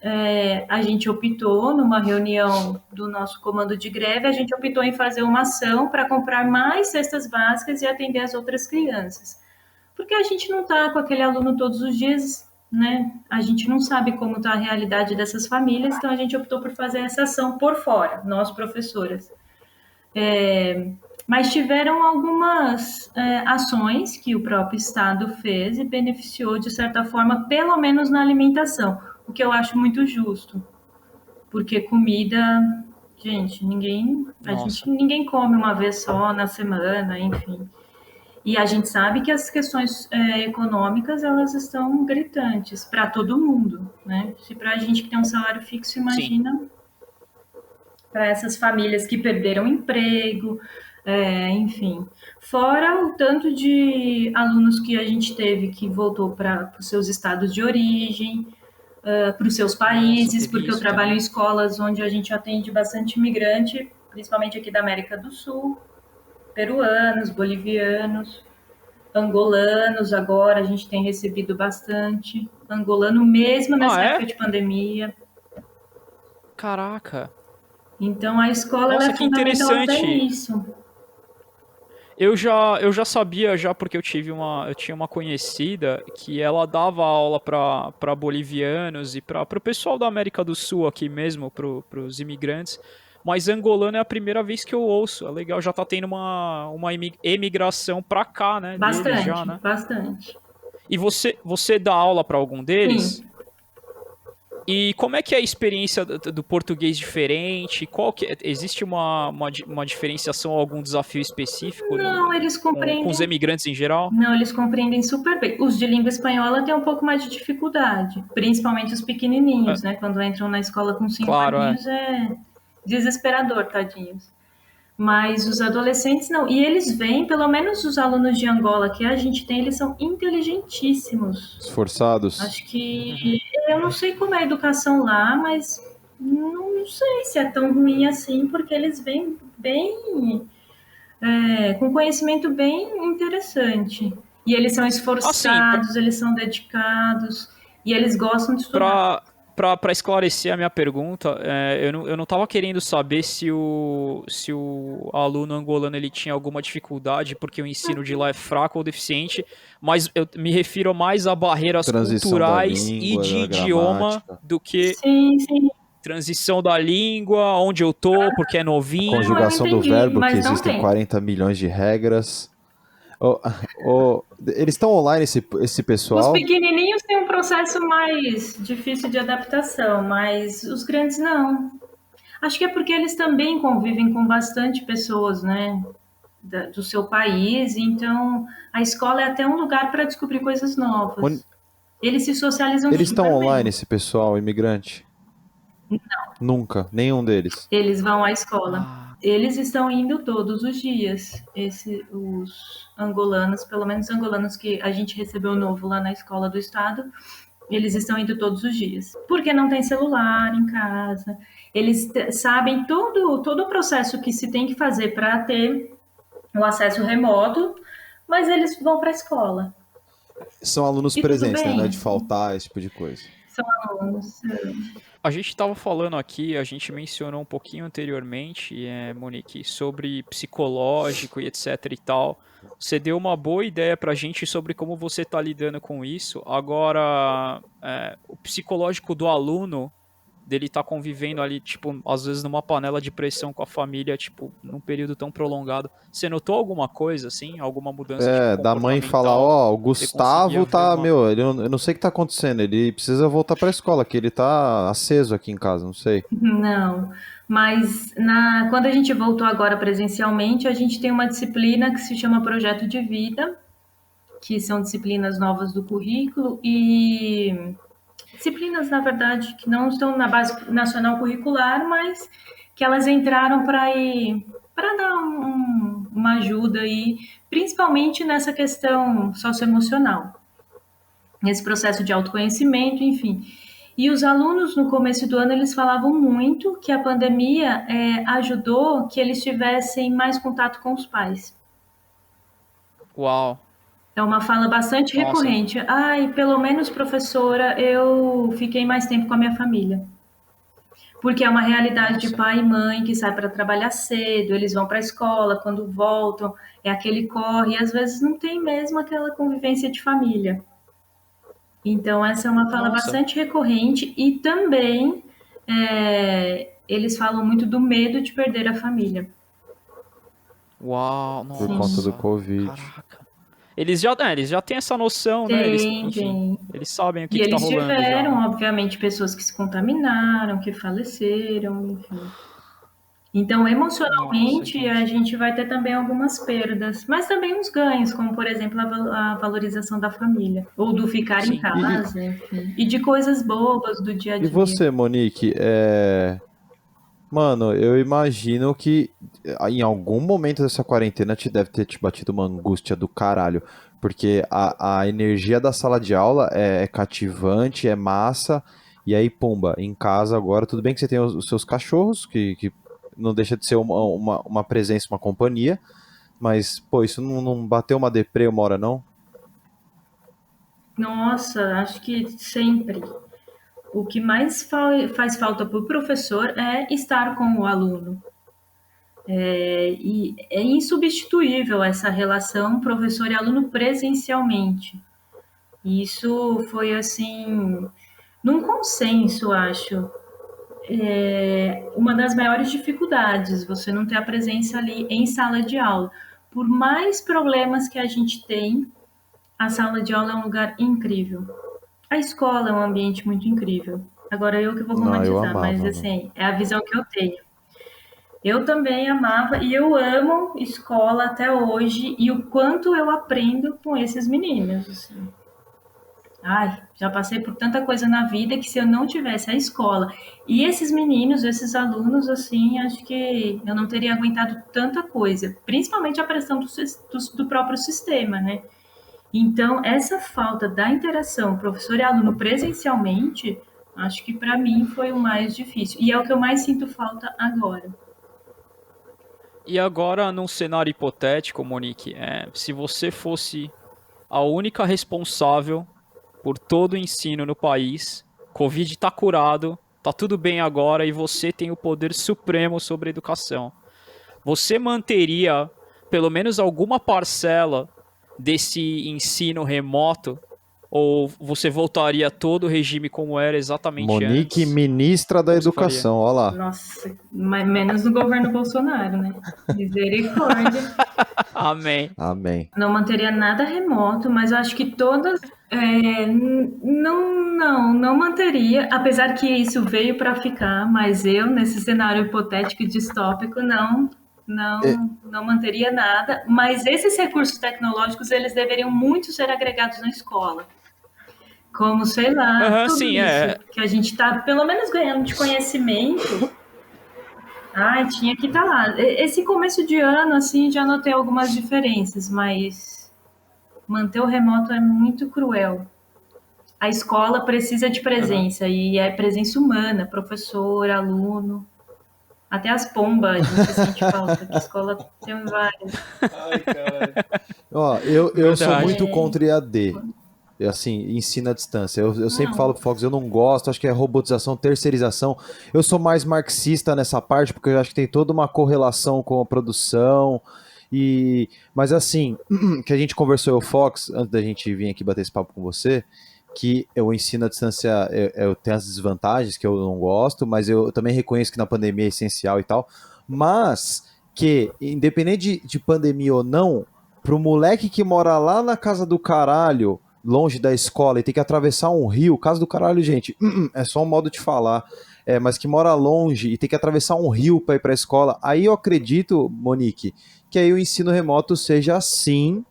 a gente optou, numa reunião do nosso comando de greve, a gente optou em fazer uma ação para comprar mais cestas básicas e atender as outras crianças. Porque a gente não está com aquele aluno todos os dias, né? A gente não sabe como está a realidade dessas famílias, então a gente optou por fazer essa ação por fora, nós professoras. Mas tiveram algumas ações que o próprio Estado fez e beneficiou, de certa forma, pelo menos na alimentação, o que eu acho muito justo, porque comida, gente, ninguém come uma vez só na semana, enfim. E a gente sabe que as questões econômicas, elas estão gritantes para todo mundo, né? Se para a gente que tem um salário fixo, imagina para essas famílias que perderam emprego, enfim. Fora o tanto de alunos que a gente teve que voltou para os seus estados de origem, para os seus países, porque eu trabalho em escolas onde a gente atende bastante imigrante, principalmente aqui da América do Sul, peruanos, bolivianos, angolanos agora, a gente tem recebido bastante. Angolano mesmo nessa época de pandemia. Caraca. Então a escola Nossa, é que fundamental até interessante. nisso. Eu já sabia, já porque eu tinha uma conhecida que ela dava aula para bolivianos e para o pessoal da América do Sul aqui mesmo, para os imigrantes. Mas angolano é a primeira vez que eu ouço. É legal, já tá tendo uma emigração para cá, né? Deles já, né? Bastante. E você dá aula para algum deles? Sim. E como é que é a experiência do português diferente? Existe uma diferenciação, algum desafio específico Não, eles compreendem. com os emigrantes em geral? Não, eles compreendem super bem. Os de língua espanhola têm um pouco mais de dificuldade, principalmente os pequenininhos, né? Quando entram na escola com 5 aninhos, é desesperador, tadinhos. Mas os adolescentes não. E eles vêm, pelo menos os alunos de Angola que a gente tem, eles são inteligentíssimos. Esforçados. Acho que eu não sei como é a educação lá, mas não sei se é tão ruim assim, porque eles vêm bem com conhecimento bem interessante. E eles são esforçados, eles são dedicados e eles gostam de estudar. Para esclarecer a minha pergunta, eu não estava querendo saber se o aluno angolano ele tinha alguma dificuldade porque o ensino de lá é fraco ou deficiente, mas eu me refiro mais a barreiras culturais e de idioma do que transição da língua, onde eu tô, porque é novinho. Conjugação do verbo, que existem 40 milhões de regras. Eles estão online, esse pessoal? Os pequenininhos têm um processo mais difícil de adaptação, mas os grandes não. Acho que é porque eles também convivem com bastante pessoas, né? do seu país. Então, a escola é até um lugar para descobrir coisas Mon- novas. Eles se socializam Eles estão super online, bem. esse pessoal, imigrante? Nunca, nenhum deles. Eles vão à escola. Ah, Eles estão indo todos os dias. Os angolanos, pelo menos angolanos que a gente recebeu novo lá na escola do estado, eles estão indo todos os dias. Porque não tem celular em casa. Eles sabem todo o processo que se tem que fazer para ter o acesso remoto, mas eles vão para a escola. São alunos E tudo presentes, né? Não é bem. de faltar, esse tipo de coisa. São alunos. a gente estava falando aqui, a gente mencionou um pouquinho anteriormente, Monique, sobre psicológico e etc e tal. Você deu uma boa ideia pra gente sobre como você está lidando com isso. Agora, o psicológico do aluno, dele estar convivendo ali, tipo, às vezes numa panela de pressão com a família, tipo, num período tão prolongado. Você notou alguma coisa, assim? Alguma mudança, tipo, É, da mãe falar, comportamental? ó, o Você conseguia Gustavo ver tá, uma... meu, eu não sei o que tá acontecendo, ele precisa voltar pra escola, que ele tá aceso aqui em casa, não sei. Não, mas quando a gente voltou agora presencialmente, a gente tem uma disciplina que se chama Projeto de Vida, que são disciplinas novas do currículo e disciplinas, na verdade, que não estão na base nacional curricular, mas que elas entraram para dar uma ajuda aí, principalmente nessa questão socioemocional, nesse processo de autoconhecimento, enfim. E os alunos no começo do ano eles falavam muito que a pandemia ajudou que eles tivessem mais contato com os pais. Uau, É uma fala bastante nossa, recorrente. Ai, pelo menos, professora, eu fiquei mais tempo com a minha família. Porque é uma realidade de nossa. pai e mãe que sai para trabalhar cedo, eles vão para a escola, quando voltam, é aquele corre, e às vezes não tem mesmo aquela convivência de família. Então, essa é uma fala Nossa, bastante recorrente e também eles falam muito do medo de perder a família. uau, Por conta do nossa, Covid. caraca. Eles já têm essa noção, né? Eles, Tem, enfim, tem. eles sabem o E que tá eles rolando já, né? tiveram, obviamente, pessoas que se contaminaram, que faleceram, enfim. Então, Nossa, emocionalmente, a gente. gente vai ter também algumas perdas, mas também uns ganhos, como, por exemplo, a valorização da família, ou do ficar em Sim. E, casa, enfim. E de coisas bobas do dia a e dia. você, Monique, mano, eu imagino que em algum momento dessa quarentena te deve ter te batido uma angústia do caralho. Porque a energia da sala de aula é cativante, é massa. E aí, pumba, em casa agora, tudo bem que você tem os seus cachorros, que não deixa de ser uma presença, uma companhia. Mas, pô, isso não bateu uma deprê uma hora, não? Nossa, acho que sempre. O que mais faz falta para o professor é estar com o aluno. E é insubstituível essa relação professor e aluno presencialmente. E isso foi assim, num consenso, acho, uma das maiores dificuldades, você não ter a presença ali em sala de aula. Por mais problemas que a gente tem, a sala de aula é um lugar incrível. A escola é um ambiente muito incrível. Agora eu que vou Não, eu romantizar, mas amava, mano. assim, é a visão que eu tenho. Eu também amava e eu amo escola até hoje e o quanto eu aprendo com esses meninos. Assim. Ai, já passei por tanta coisa na vida que se eu não tivesse a escola e esses meninos, esses alunos, assim, acho que eu não teria aguentado tanta coisa, principalmente a pressão do próprio sistema, né? Então, essa falta da interação professor e aluno presencialmente, acho que para mim foi o mais difícil e é o que eu mais sinto falta agora. E agora, num cenário hipotético, Monique, se você fosse a única responsável por todo o ensino no país, Covid tá curado, tá tudo bem agora e você tem o poder supremo sobre a educação. Você manteria pelo menos alguma parcela desse ensino remoto? Ou você voltaria a todo o regime como era exatamente Monique, antes? ministra da Como você faria? Educação, ó lá. Nossa, menos no governo Bolsonaro, né? Misericórdia. Amém. Amém. Não manteria nada remoto, mas eu acho que todas. Não manteria, apesar que isso veio para ficar, mas eu, nesse cenário hipotético e distópico, não. não manteria nada, mas esses recursos tecnológicos, eles deveriam muito ser agregados na escola. Como, sei lá, tudo sim, isso que a gente está, pelo menos, ganhando de conhecimento. Ai, tinha que estar lá. Esse começo de ano, assim, já notei algumas diferenças, mas manter o remoto é muito cruel. A escola precisa de presença, e é presença humana, professor, aluno, até as pombas a gente sente falta, que a escola tem várias. Ai, cara. Ó, eu sou Verdade. muito contra EAD. Assim, ensino à distância. Eu sempre Não. falo pro Fox, eu não gosto, acho que é robotização, terceirização. Eu sou mais marxista nessa parte, porque eu acho que tem toda uma correlação com a produção. Mas assim, que a gente conversou, eu, Fox, antes da gente vir aqui bater esse papo com você, que eu ensino à distância, eu tenho as desvantagens que eu não gosto, mas eu também reconheço que na pandemia é essencial e tal. Mas que, independente de pandemia ou não, pro moleque que mora lá na casa do caralho, longe da escola, e tem que atravessar um rio, casa do caralho, gente, é só um modo de falar, mas que mora longe e tem que atravessar um rio para ir para a escola, aí eu acredito, Monique, que aí o ensino remoto seja sim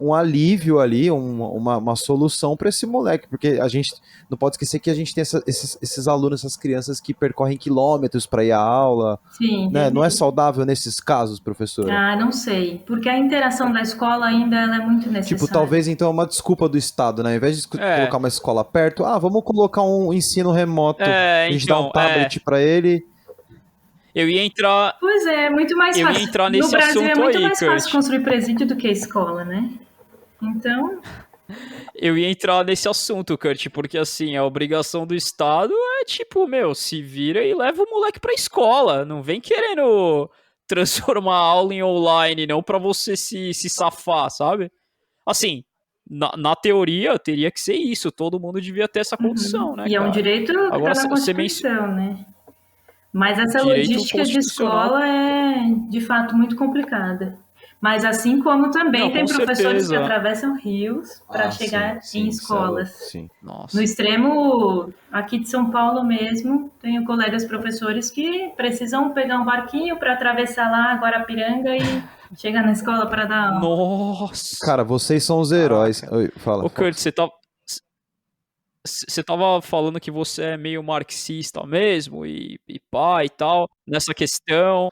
um alívio ali, uma solução para esse moleque, porque a gente não pode esquecer que a gente tem esses alunos, essas crianças que percorrem quilômetros para ir à aula, Sim, né? Não é saudável nesses casos, professora? Ah, não sei, porque a interação da escola ainda ela é muito necessária. Tipo, talvez então é uma desculpa do Estado, né? Ao invés de colocar uma escola perto, vamos colocar um ensino remoto, a gente dá um tablet para ele. Eu ia entrar. Pois é, muito mais fácil. Eu ia entrar nesse no Brasil é assunto muito aí, mais Kurt. fácil construir presídio do que escola, né? Então, Eu ia entrar nesse assunto, Kurt, porque assim, a obrigação do Estado é tipo, se vira e leva o moleque pra escola. Não vem querendo transformar a aula em online, não, pra você se safar, sabe? Assim, na teoria, teria que ser isso. Todo mundo devia ter essa condição, né, e é um cara? direito que Agora, tá na você Constituição, né? Mas essa Direito logística de constitucional. escola é, de fato, muito complicada. Mas assim como também Não, tem com professores que certeza. atravessam rios para chegar em escolas. Sim. Nossa. No extremo, aqui de São Paulo mesmo, tenho colegas professores que precisam pegar um barquinho para atravessar lá Guarapiranga e chegar na escola para dar aula. Nossa. Cara, vocês são os heróis. Oi, fala. Ô, Kurt, você tava falando que você é meio marxista mesmo, e pá e tal, nessa questão.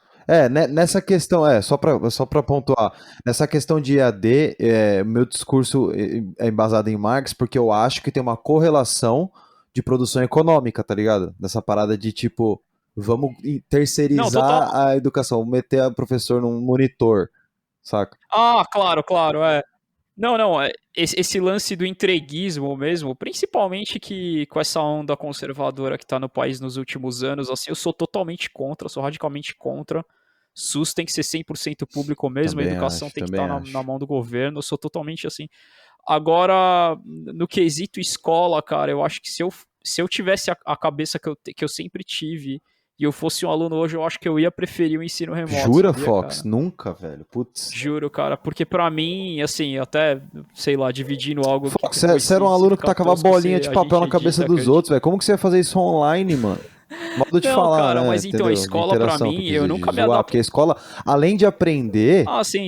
Nessa questão, só pra pontuar, nessa questão de EAD, meu discurso é embasado em Marx, porque eu acho que tem uma correlação de produção econômica, tá ligado? Nessa parada de tipo, vamos terceirizar a educação, meter o professor num monitor, saca? Claro, Não, esse lance do entreguismo mesmo, principalmente que com essa onda conservadora que tá no país nos últimos anos, assim, eu sou totalmente contra, sou radicalmente contra. SUS tem que ser 100% público mesmo, Também a educação acho, tem que também estar acho. na mão do governo, eu sou totalmente assim. Agora, no quesito escola, cara, eu acho que se eu tivesse a cabeça que eu sempre tive e eu fosse um aluno hoje, eu acho que eu ia preferir o ensino remoto. Jura, sabia, Fox? cara? Nunca, velho. Putz. Juro, cara, porque pra mim, assim, até, sei lá, dividindo algo... Fox, você era um aluno que tacava bolinha de papel na cabeça dos outros, velho. Como que você ia fazer isso online, mano? Modo de Não, falar, cara, né? mas então, a Entendeu? escola pra Interação que mim, quis eu dizer, nunca me zoar, adaptei. porque a escola, além de aprender, Sim.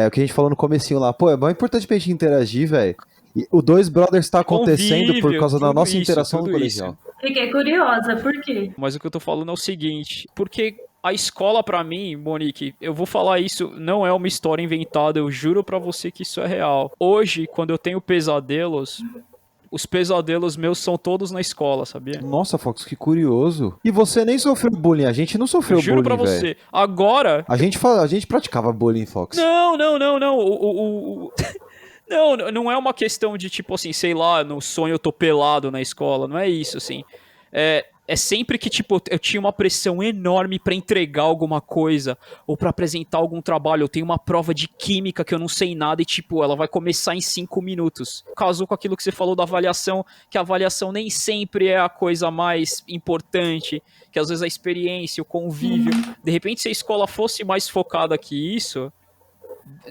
o que a gente falou no comecinho lá, pô, é muito importante pra gente interagir, velho. E o Dois Brothers tá acontecendo por Convívio, causa da tudo nossa isso, interação no tudo colegial. Fiquei curiosa, por quê? Mas o que eu tô falando é o seguinte, porque a escola pra mim, Monique, eu vou falar isso, não é uma história inventada, eu juro pra você que isso é real. Hoje, quando eu tenho pesadelos, os pesadelos meus são todos na escola, sabia? Nossa, Fox, que curioso. E você nem sofreu bullying, a gente não sofreu Eu juro bullying, pra velho. você. Agora... A gente praticava bullying, Fox. Não. Não é uma questão de, tipo assim, sei lá, no sonho eu tô pelado na escola, não é isso, assim. É sempre que, tipo, eu tinha uma pressão enorme pra entregar alguma coisa, ou pra apresentar algum trabalho. Eu tenho uma prova de química que eu não sei nada e, tipo, ela vai começar em 5 minutos. Casou com aquilo que você falou da avaliação, que a avaliação nem sempre é a coisa mais importante, que às vezes a experiência, o convívio. De repente, se a escola fosse mais focada que isso...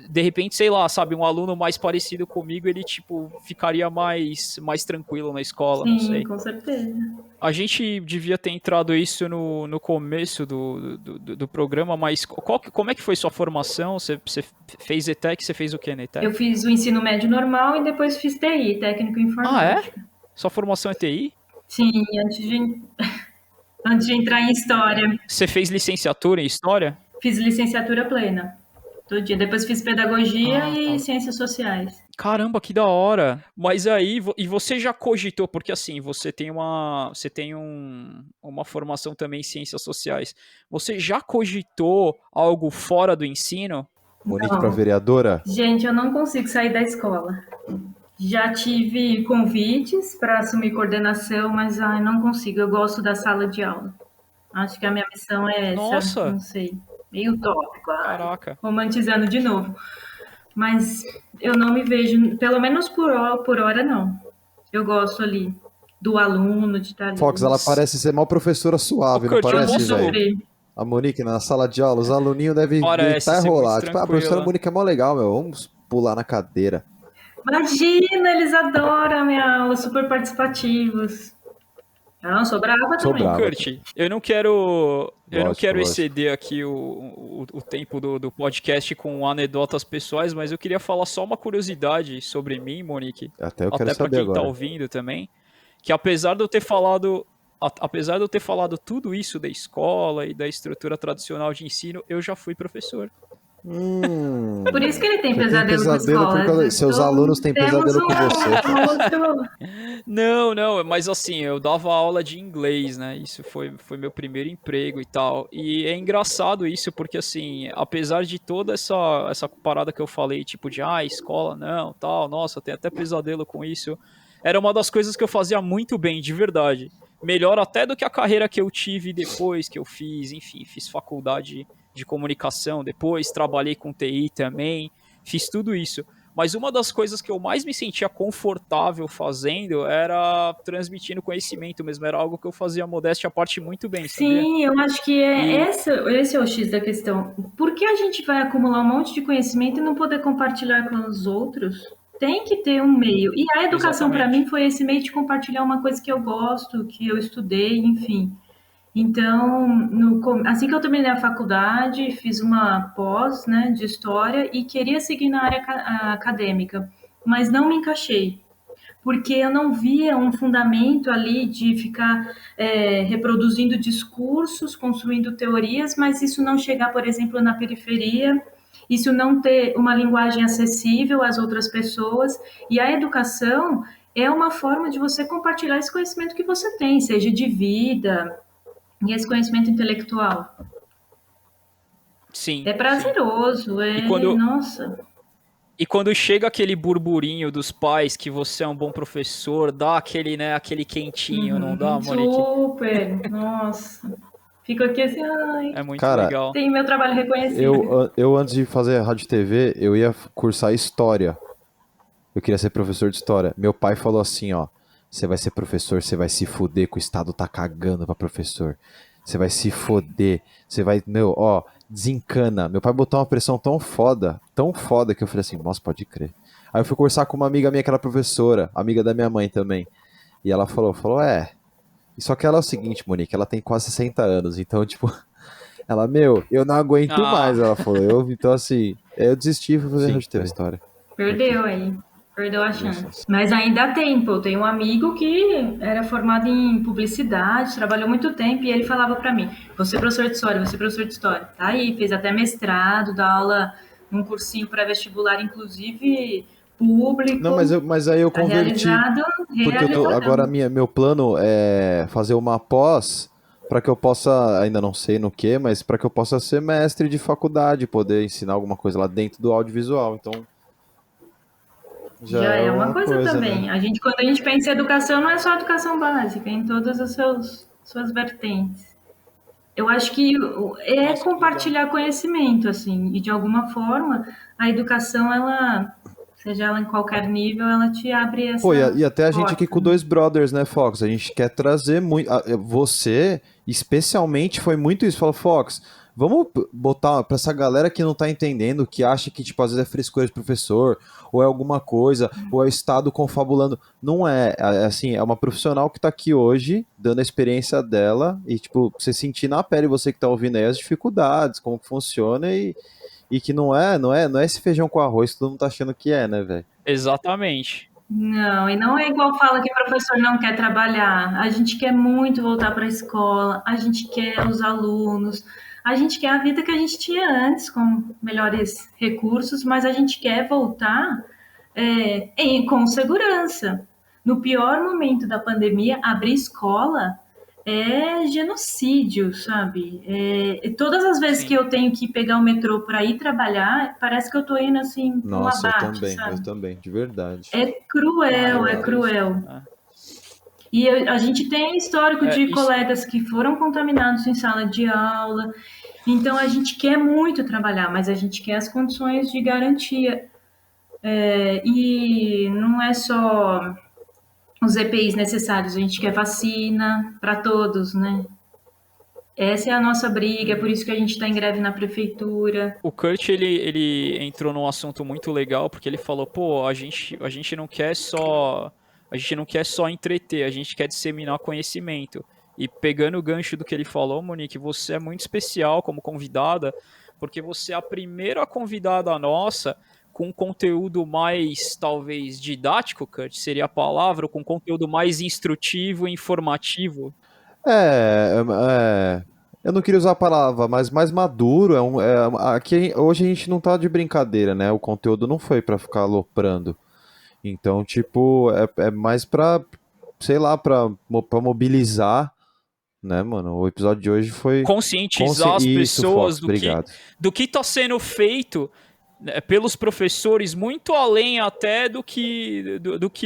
de repente, sei lá, sabe, um aluno mais parecido comigo, ele, tipo, ficaria mais tranquilo na escola, não Sim, sei. com certeza. A gente devia ter entrado isso no começo do programa, mas como é que foi sua formação? Você fez ETEC, você fez o que na ETEC? Eu fiz o ensino médio normal e depois fiz TI, técnico em Ah, é? informática. Sua formação é TI? Sim, antes de entrar em história. Você fez licenciatura em História? Fiz licenciatura plena, todo dia. Depois fiz pedagogia e tá. ciências sociais. Caramba, que da hora. Mas aí, e você já cogitou, porque assim, você tem uma formação também em ciências sociais. Você já cogitou algo fora do ensino? Monique pra Não. vereadora? Gente, eu não consigo sair da escola. Já tive convites para assumir coordenação, mas não consigo. Eu gosto da sala de aula. Acho que a minha missão é essa. Nossa! Não sei. Meio utópico. Caraca. Romantizando de novo. Mas eu não me vejo, pelo menos por hora, não. Eu gosto ali do aluno, de estar ali. Fox, ela parece ser mal professora suave, Ô, não Kurt, eu parece, posso- velho? Sofrer. A Monique na sala de aula, os aluninhos devem Parece gritar e ser rolar. muito Tipo, a professora tranquila. Monique é mó legal, meu. Vamos pular na cadeira. Imagina, eles adoram a minha aula, super participativos. Não, sou brava Sou também. brava. Kurt, eu não quero Lógico. exceder aqui o tempo do podcast com anedotas pessoais, mas eu queria falar só uma curiosidade sobre mim, Monique. Até eu quero Até pra saber quem agora. tá ouvindo também, que apesar de eu ter falado tudo isso da escola e da estrutura tradicional de ensino, eu já fui professor. Por isso que ele tem Você tem pesadelo com a pesadelo escola. por causa- seus alunos têm Temos pesadelo com você. outro- Não, mas assim, eu dava aula de inglês, né? Isso foi meu primeiro emprego e tal. E é engraçado isso, porque assim, apesar de toda essa parada que eu falei, tipo de, escola não, tal, nossa, tem até pesadelo com isso. Era uma das coisas que eu fazia muito bem, de verdade. Melhor até do que a carreira que eu tive depois que eu fiz, enfim, fiz faculdade de comunicação depois, trabalhei com TI também, fiz tudo isso. Mas uma das coisas que eu mais me sentia confortável fazendo era transmitindo conhecimento mesmo. Era algo que eu fazia modéstia à parte muito bem, sabia? Sim, eu acho que esse é o X da questão. Por que a gente vai acumular um monte de conhecimento e não poder compartilhar com os outros? Tem que ter um meio. E a educação, para Exatamente. mim, foi esse meio de compartilhar uma coisa que eu gosto, que eu estudei, enfim. Então, assim que eu terminei a faculdade, fiz uma pós, né, de história e queria seguir na área acadêmica, mas não me encaixei, porque eu não via um fundamento ali de ficar reproduzindo discursos, construindo teorias, mas isso não chegar, por exemplo, na periferia, isso não ter uma linguagem acessível às outras pessoas. E a educação é uma forma de você compartilhar esse conhecimento que você tem, seja de vida, e esse conhecimento intelectual. Sim. É prazeroso, nossa. E quando chega aquele burburinho dos pais que você é um bom professor, dá aquele quentinho, não dá, Monique? Super, nossa. Fico aqui assim, É muito Cara, legal. tem meu trabalho reconhecido. Eu, antes de fazer rádio e TV, eu ia cursar história. Eu queria ser professor de história. Meu pai falou assim, ó. Você vai ser professor, você vai se foder, que o Estado tá cagando pra professor. Você vai se foder. Você vai, desencana. Meu pai botou uma pressão tão foda que eu falei assim, nossa, pode crer. Aí eu fui conversar com uma amiga minha que era professora, amiga da minha mãe também. E ela falou, só que ela é o seguinte, Monique, ela tem quase 60 anos, então, tipo, ela, eu não aguento mais, ela falou. Então, assim, eu desisti e fui fazer rádio TV história. Perdeu a chance. Mas ainda há tempo. Eu tenho um amigo que era formado em publicidade, trabalhou muito tempo, e ele falava para mim, você é professor de história, você é professor de história. Tá aí, fez até mestrado, dá aula num cursinho pré-vestibular, inclusive público. Não, mas aí eu converti. Porque agora meu plano é fazer uma pós para que eu possa, ainda não sei no que, mas para que eu possa ser mestre de faculdade, poder ensinar alguma coisa lá dentro do audiovisual. Então já é uma coisa também. Né? Quando a gente pensa em educação, não é só educação básica, em todas as suas vertentes. Eu acho que compartilhar conhecimento, assim, e de alguma forma a educação, seja ela em qualquer nível, ela te abre essa... e até a gente aqui com dois brothers, né, Fox? A gente quer trazer muito... Você, especialmente, foi muito isso. Falou, Fox, Vamos botar pra essa galera que não tá entendendo, que acha que, tipo, às vezes é frescura de professor, ou é alguma coisa, ou é o Estado confabulando. Não é, assim, é uma profissional que tá aqui hoje, dando a experiência dela, e, tipo, você sentir na pele, você que tá ouvindo aí, as dificuldades, como que funciona, e que não é esse feijão com arroz que todo mundo tá achando que é, né, velho? Exatamente. Não, e não é igual fala que o professor não quer trabalhar. A gente quer muito voltar para a escola, a gente quer os alunos, a gente quer a vida que a gente tinha antes, com melhores recursos, mas a gente quer voltar com segurança. No pior momento da pandemia, abrir escola é genocídio, sabe? Todas as vezes que Sim. eu tenho que pegar o metrô para ir trabalhar, parece que eu estou indo assim para um Nossa, abate, eu sabe? também, de verdade. É cruel, é Maior isso, cruel. né? E a gente tem histórico de Isso, colegas que foram contaminados em sala de aula. Então a gente quer muito trabalhar, mas a gente quer as condições de garantia. E não é só os EPIs necessários, a gente quer vacina para todos, né? Essa é a nossa briga, é por isso que a gente está em greve na prefeitura. o Kurt, ele entrou num assunto muito legal, porque ele falou, pô, a gente não quer só. A gente não quer só entreter, a gente quer disseminar conhecimento. E pegando o gancho do que ele falou, Monique, você é muito especial como convidada, porque você é a primeira convidada nossa com conteúdo mais, talvez, didático, Kurt, seria a palavra, ou com conteúdo mais instrutivo e informativo. É, eu não queria usar a palavra, mas mais maduro. Aqui, hoje a gente não tá de brincadeira, né? O conteúdo não foi pra ficar aloprando. Então, tipo, é mais pra, sei lá, pra mobilizar, né, mano? O episódio de hoje foi. Conscientizar as Isso, pessoas Fox, do que obrigado. do que está sendo feito, né, pelos professores, muito além até do que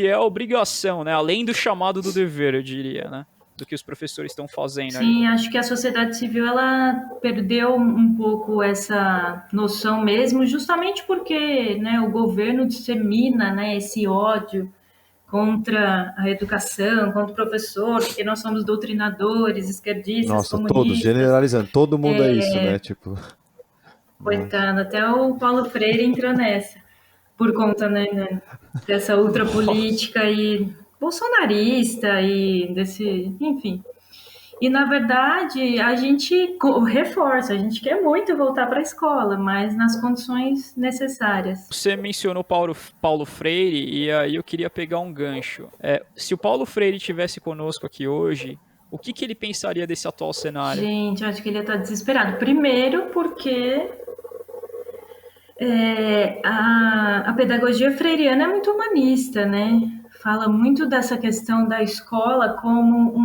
é a obrigação, né? Além do chamado do dever, eu diria, né? Do que os professores estão fazendo ali. Sim, acho que a sociedade civil ela perdeu um pouco essa noção mesmo, justamente porque, né, o governo dissemina, né, esse ódio contra a educação, contra o professor, porque nós somos doutrinadores, esquerdistas, Nossa, todos, comunistas. generalizando, todo mundo é isso, né? Tipo, nossa. Coitado, até o Paulo Freire entrou nessa, por conta, né, dessa ultrapolítica e bolsonarista e desse, enfim. E, na verdade, a gente reforça, a gente quer muito voltar para a escola, mas nas condições necessárias. Você mencionou Paulo Freire e aí eu queria pegar um gancho. Se o Paulo Freire tivesse conosco aqui hoje, o que ele pensaria desse atual cenário? Gente, acho que ele ia estar desesperado. Primeiro, porque a pedagogia freiriana é muito humanista, né? Fala muito dessa questão da escola como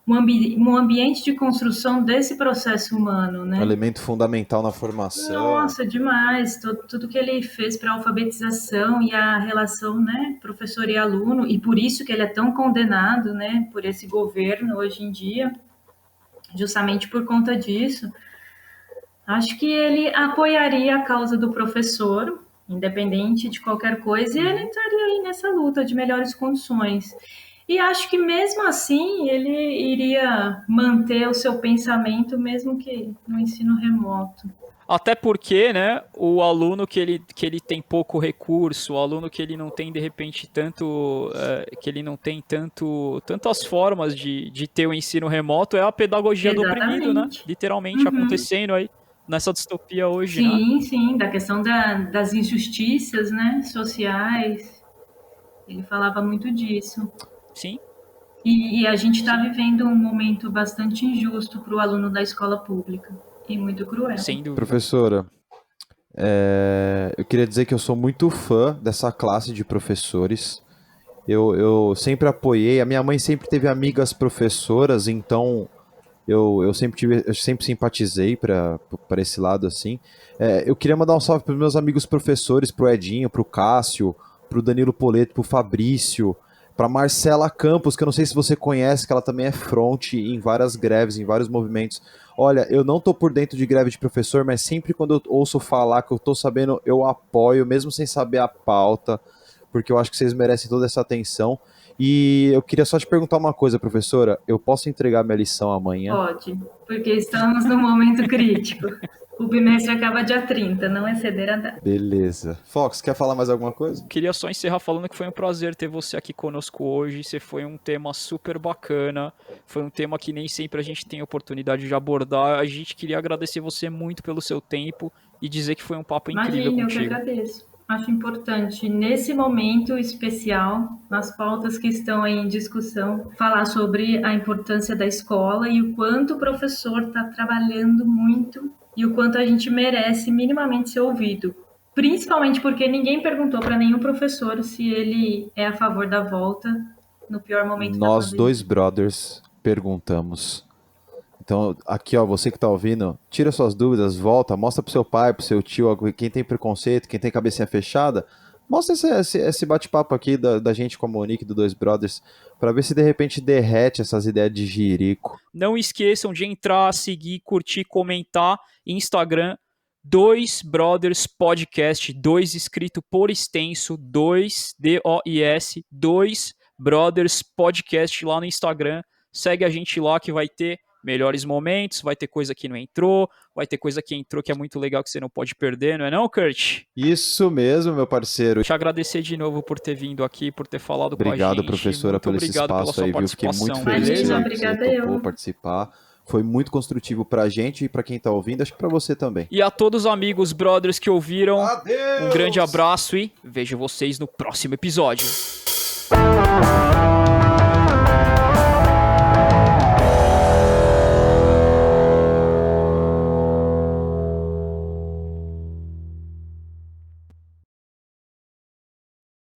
um ambiente de construção desse processo humano, Um né? elemento fundamental na formação. Nossa, demais. Tudo que ele fez para a alfabetização e a relação, né, professor e aluno, e por isso que ele é tão condenado, né, por esse governo hoje em dia, justamente por conta disso. Acho que ele apoiaria a causa do professor, independente de qualquer coisa, e ele entraria aí nessa luta de melhores condições. E acho que mesmo assim ele iria manter o seu pensamento, mesmo que no ensino remoto. Até porque, né, o aluno que ele tem pouco recurso, o aluno que ele não tem, de repente, que ele não tem tantas formas de ter o ensino remoto, é a pedagogia do oprimido, né? Exatamente. Literalmente acontecendo aí nessa distopia hoje, né? Sim, sim, da questão das injustiças, né, sociais. Ele falava muito disso. Sim, E a gente está vivendo um momento bastante injusto para o aluno da escola pública e muito cruel. sem dúvida. Professora, eu queria dizer que eu sou muito fã dessa classe de professores. Eu sempre apoiei. A minha mãe sempre teve amigas professoras, então eu sempre simpatizei para esse lado assim. Eu queria mandar um salve para os meus amigos professores, pro Edinho, pro Cássio, pro Danilo Poleto, pro Fabrício, para Marcela Campos, que eu não sei se você conhece, que ela também é front em várias greves, em vários movimentos. Olha, eu não tô por dentro de greve de professor, mas sempre quando eu ouço falar que eu tô sabendo, eu apoio, mesmo sem saber a pauta, porque eu acho que vocês merecem toda essa atenção. E eu queria só te perguntar uma coisa, professora. Eu posso entregar minha lição amanhã? Pode, porque estamos no momento crítico. O bimestre acaba dia 30, não exceder a data. Beleza. Fox, quer falar mais alguma coisa? Queria só encerrar falando que foi um prazer ter você aqui conosco hoje. Você foi um tema super bacana. Foi um tema que nem sempre a gente tem oportunidade de abordar. A gente queria agradecer você muito pelo seu tempo e dizer que foi um papo incrível Imagina, eu que contigo. agradeço. Acho importante, nesse momento especial, nas pautas que estão aí em discussão, falar sobre a importância da escola e o quanto o professor está trabalhando muito e o quanto a gente merece minimamente ser ouvido. Principalmente porque ninguém perguntou para nenhum professor se ele é a favor da volta no pior momento da Nós pandemia. dois brothers perguntamos. Então, aqui, ó, você que tá ouvindo, tira suas dúvidas, volta, mostra pro seu pai, pro seu tio, quem tem preconceito, quem tem cabecinha fechada, mostra esse bate-papo aqui da gente com a Monique do Dois Brothers, pra ver se de repente derrete essas ideias de jirico. Não esqueçam de entrar, seguir, curtir, comentar. Instagram, Dois Brothers Podcast, 2 escrito por extenso, 2, D-O-I-S, 2 Brothers Podcast lá no Instagram. Segue a gente lá que vai ter melhores momentos, vai ter coisa que não entrou, vai ter coisa que entrou que é muito legal que você não pode perder, não é não, Kurt? Isso mesmo, meu parceiro. Te agradecer de novo por ter vindo aqui, por ter falado com a gente. Obrigado, professora, Muito pelo esse obrigado pela espaço sua aí, viu? Fiquei muito participação, feliz que beleza? você Obrigada topou eu. participar. Foi muito construtivo pra gente e pra quem tá ouvindo, acho que pra você também. E a todos os amigos, brothers que ouviram, Adeus! um grande abraço e vejo vocês no próximo episódio.